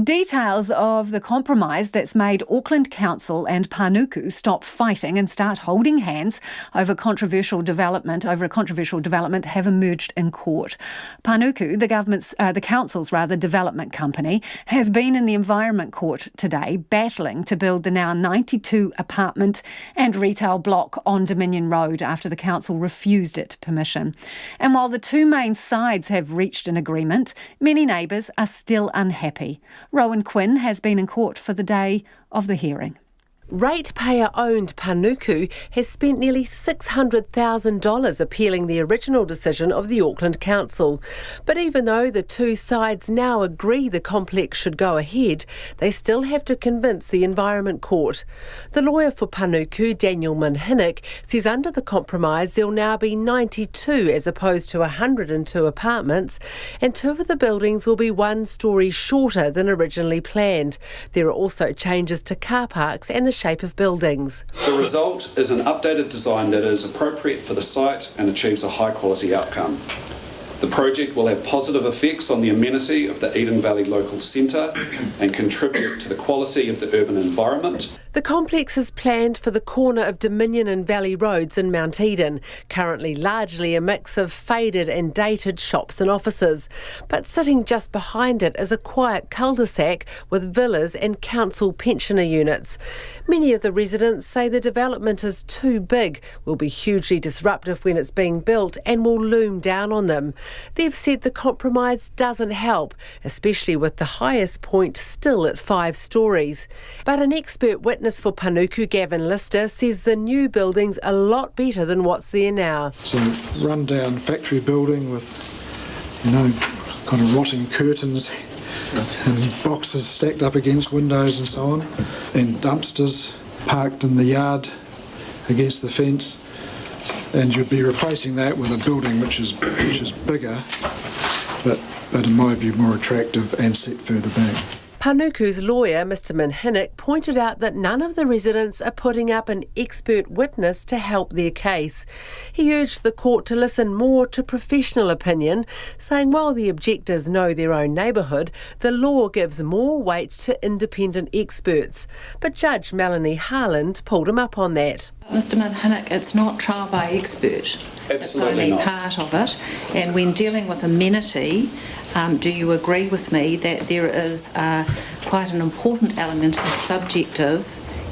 Speaker 4: Details of the compromise that's made Auckland Council and Panuku stop fighting and start holding hands over a controversial development have emerged in court. Panuku, the council's development company, has been in the Environment Court today battling to build the now 92 apartment and retail block on Dominion Road after the council refused it permission. And while the two main sides have reached an agreement, many neighbours are still unhappy. Rowan Quinn has been in court for the day of the hearing.
Speaker 1: Ratepayer-owned Panuku has spent nearly $600,000 appealing the original decision of the Auckland Council. But even though the two sides now agree the complex should go ahead, they still have to convince the Environment Court. The lawyer for Panuku, Daniel Manhinnick, says under the compromise there'll now be 92 as opposed to 102 apartments, and two of the buildings will be 1 story shorter than originally planned. There are also changes to car parks and the shape of buildings.
Speaker 20: The result is an updated design that is appropriate for the site and achieves a high quality outcome. The project will have positive effects on the amenity of the Eden Valley Local Centre and contribute to the quality of the urban environment.
Speaker 1: The complex is planned for the corner of Dominion and Valley Roads in Mount Eden, currently largely a mix of faded and dated shops and offices. But sitting just behind it is a quiet cul-de-sac with villas and council pensioner units. Many of the residents say the development is too big, will be hugely disruptive when it's being built and will loom down on them. They've said the compromise doesn't help, especially with the highest point still at 5 stories. But an expert witness for Panuku, Gavin Lister, says the new building's a lot better than what's there now.
Speaker 22: It's a run-down factory building with, kind of rotting curtains and boxes stacked up against windows and so on, and dumpsters parked in the yard against the fence. And you'd be replacing that with a building which is bigger, but in my view more attractive and set further back.
Speaker 1: Panuku's lawyer, Mr Manhinnick, pointed out that none of the residents are putting up an expert witness to help their case. He urged the court to listen more to professional opinion, saying while the objectors know their own neighbourhood, the law gives more weight to independent experts. But Judge Melanie Harland pulled him up on that.
Speaker 24: Mr Manhinnick, it's not trial by expert.
Speaker 20: Absolutely
Speaker 24: it's only
Speaker 20: not.
Speaker 24: Part of it. And when dealing with amenity, do you agree with me that there is quite an important element of subjective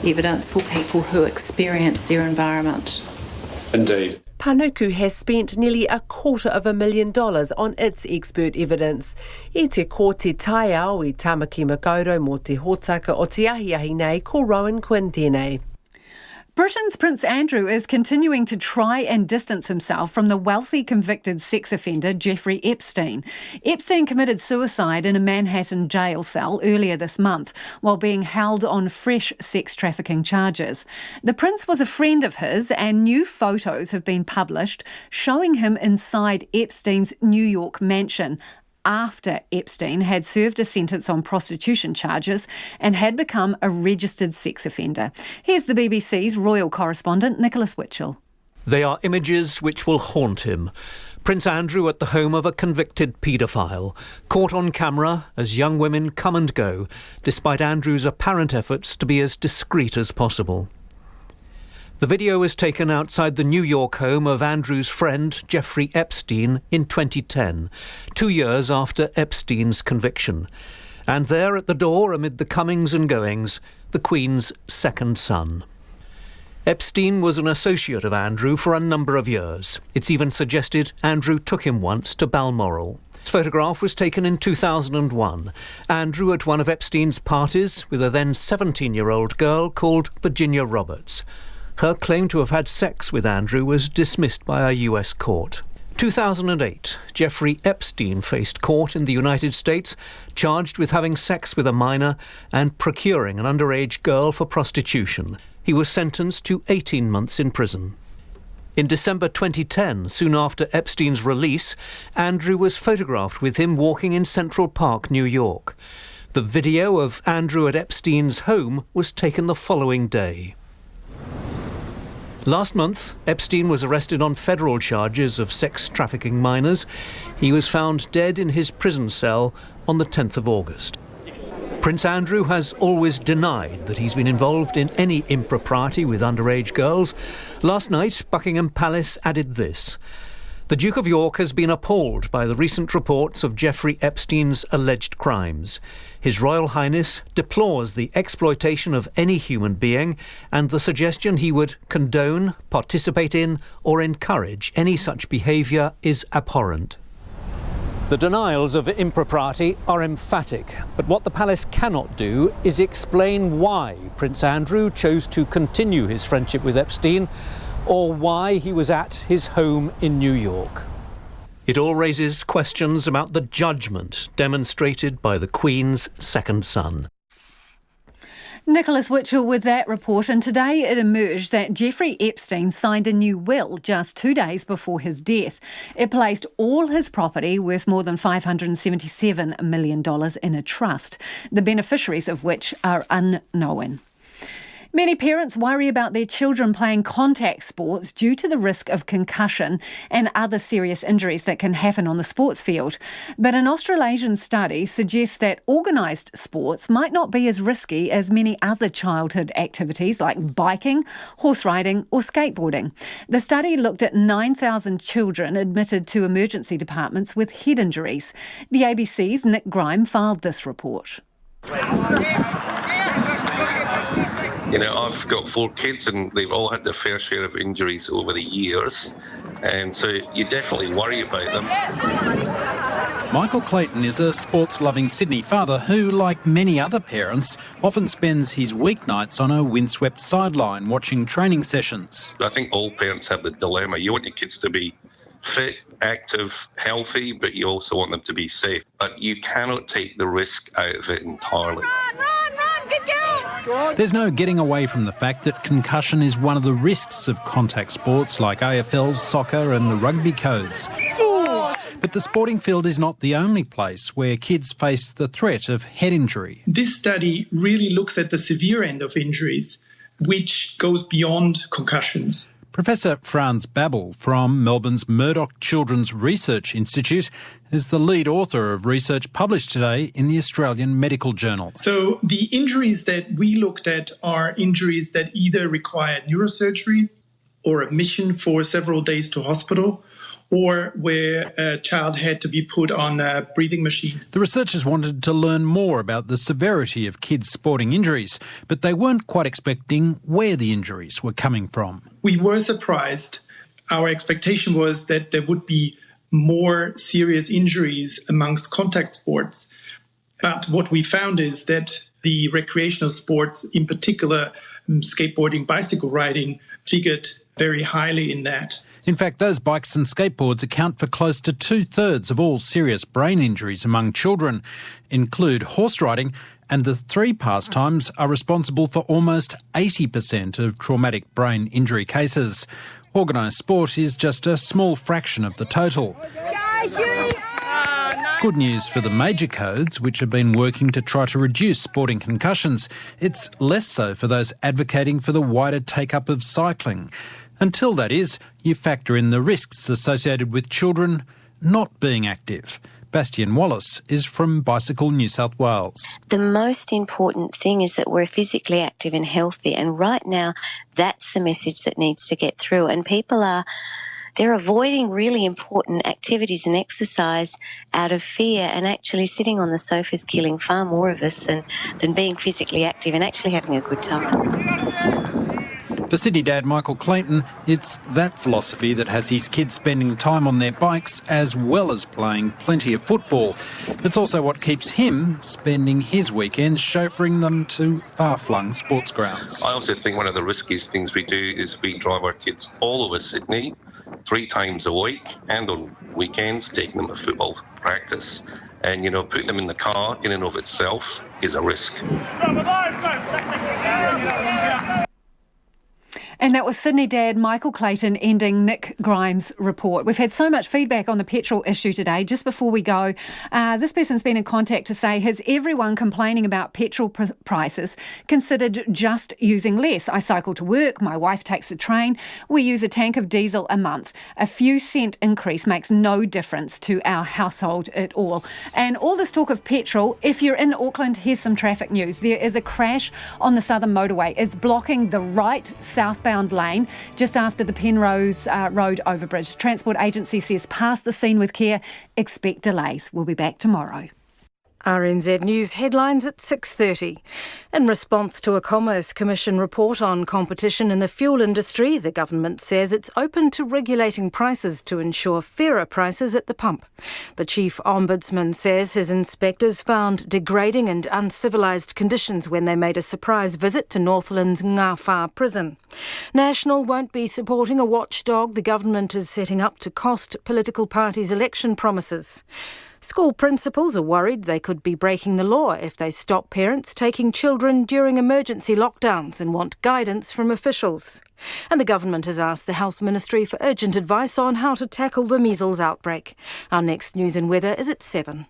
Speaker 24: evidence for people who experience their environment?
Speaker 20: Indeed.
Speaker 1: Panuku has spent nearly $250,000 on its expert evidence. I te ko te tai au I Tamaki Makaurau mō te hōtaka o te ahi nei ko Rowan Quinn tēnei.
Speaker 4: Britain's Prince Andrew is continuing to try and distance himself from the wealthy convicted sex offender Jeffrey Epstein. Epstein committed suicide in a Manhattan jail cell earlier this month while being held on fresh sex trafficking charges. The prince was a friend of his, and new photos have been published showing him inside Epstein's New York mansion after Epstein had served a sentence on prostitution charges and had become a registered sex offender. Here's the BBC's royal correspondent, Nicholas Witchell.
Speaker 2: They are images which will haunt him. Prince Andrew at the home of a convicted paedophile, caught on camera as young women come and go, despite Andrew's apparent efforts to be as discreet as possible. The video was taken outside the New York home of Andrew's friend Jeffrey Epstein in 2010, 2 years after Epstein's conviction. And there at the door, amid the comings and goings, the Queen's second son. Epstein was an associate of Andrew for a number of years. It's even suggested Andrew took him once to Balmoral. This photograph was taken in 2001. Andrew at one of Epstein's parties with a then 17-year-old girl called Virginia Roberts. Her claim to have had sex with Andrew was dismissed by a US court. 2008, Jeffrey Epstein faced court in the United States, charged with having sex with a minor and procuring an underage girl for prostitution. He was sentenced to 18 months in prison. In December 2010, soon after Epstein's release, Andrew was photographed with him walking in Central Park, New York. The video of Andrew at Epstein's home was taken the following day. Last month, Epstein was arrested on federal charges of sex trafficking minors. He was found dead in his prison cell on the 10th of August. Prince Andrew has always denied that he's been involved in any impropriety with underage girls. Last night, Buckingham Palace added this. The Duke of York has been appalled by the recent reports of Jeffrey Epstein's alleged crimes. His Royal Highness deplores the exploitation of any human being and the suggestion he would condone, participate in or encourage any such behaviour is abhorrent. The denials of impropriety are emphatic, but what the palace cannot do is explain why Prince Andrew chose to continue his friendship with Epstein or why he was at his home in New York. It all raises questions about the judgment demonstrated by the Queen's second son.
Speaker 4: Nicholas Witchell with that report, and today it emerged that Jeffrey Epstein signed a new will just 2 days before his death. It placed all his property, worth more than $577 million, in a trust, the beneficiaries of which are unknown. Many parents worry about their children playing contact sports due to the risk of concussion and other serious injuries that can happen on the sports field. But an Australasian study suggests that organised sports might not be as risky as many other childhood activities like biking, horse riding or skateboarding. The study looked at 9,000 children admitted to emergency departments with head injuries. The ABC's Nick Grime filed this report.
Speaker 3: You know, I've got 4 kids and they've all had their fair share of injuries over the years, and so you definitely worry about them.
Speaker 21: Michael Clayton is a sports-loving Sydney father who, like many other parents, often spends his weeknights on a windswept sideline watching training sessions.
Speaker 3: I think all parents have the dilemma. You want your kids to be fit, active, healthy, but you also want them to be safe. But you cannot take the risk out of it entirely.
Speaker 21: There's no getting away from the fact that concussion is one of the risks of contact sports like AFL's soccer and the rugby codes. But the sporting field is not the only place where kids face the threat of head injury.
Speaker 23: This study really looks at the severe end of injuries, which goes beyond concussions.
Speaker 21: Professor Franz Babbel from Melbourne's Murdoch Children's Research Institute is the lead author of research published today in the Australian Medical Journal.
Speaker 23: So the injuries that we looked at are injuries that either required neurosurgery or admission for several days to hospital, or where a child had to be put on a breathing machine.
Speaker 21: The researchers wanted to learn more about the severity of kids' sporting injuries, but they weren't quite expecting where the injuries were coming from.
Speaker 23: We were surprised our expectation was that there would be more serious injuries amongst contact sports. But what we found is that the recreational sports, in particular skateboarding, bicycle riding, figured very highly in that.
Speaker 21: In fact, those bikes and skateboards account for close to 2/3 of all serious brain injuries among children, include horse riding, and the three pastimes are responsible for almost 80% of traumatic brain injury cases. Organised sport is just a small fraction of the total. Good news for the major codes, which have been working to try to reduce sporting concussions. It's less so for those advocating for the wider take-up of cycling. Until that is, you factor in the risks associated with children not being active. Bastian Wallace is from Bicycle New South Wales.
Speaker 7: The most important thing is that we're physically active and healthy, and right now that's the message that needs to get through. And people they're avoiding really important activities and exercise out of fear, and actually sitting on the sofa is killing far more of us than being physically active and actually having a good time.
Speaker 21: For Sydney dad Michael Clayton, it's that philosophy that has his kids spending time on their bikes as well as playing plenty of football. It's also what keeps him spending his weekends chauffeuring them to far-flung sports grounds.
Speaker 3: I also think one of the riskiest things we do is we drive our kids all over Sydney 3 times a week and on weekends, taking them to football practice. And, putting them in the car in and of itself is a risk.
Speaker 4: And that was Sydney dad Michael Clayton ending Nick Grimes' report. We've had so much feedback on the petrol issue today. Just before we go, this person's been in contact to say, has everyone complaining about petrol prices considered just using less? I cycle to work, my wife takes the train, we use a tank of diesel a month. A few cent increase makes no difference to our household at all. And all this talk of petrol, if you're in Auckland, here's some traffic news. There is a crash on the Southern Motorway. It's blocking the right southbound lane just after the Penrose Road overbridge. Transport agency says pass the scene with care. Expect delays. We'll be back tomorrow.
Speaker 10: RNZ News headlines at 6:30. In response to a Commerce Commission report on competition in the fuel industry, the government says it's open to regulating prices to ensure fairer prices at the pump. The Chief Ombudsman says his inspectors found degrading and uncivilised conditions when they made a surprise visit to Northland's Ngā Whā prison. National won't be supporting a watchdog the government is setting up to cost political parties' election promises. School principals are worried they could be breaking the law if they stop parents taking children during emergency lockdowns and want guidance from officials. And the government has asked the Health Ministry for urgent advice on how to tackle the measles outbreak. Our next news and weather is at 7.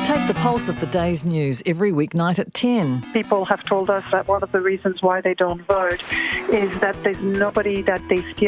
Speaker 11: Take the pulse of the day's news every weeknight at 10.
Speaker 17: People have told us that one of the reasons why they don't vote is that there's nobody that they feel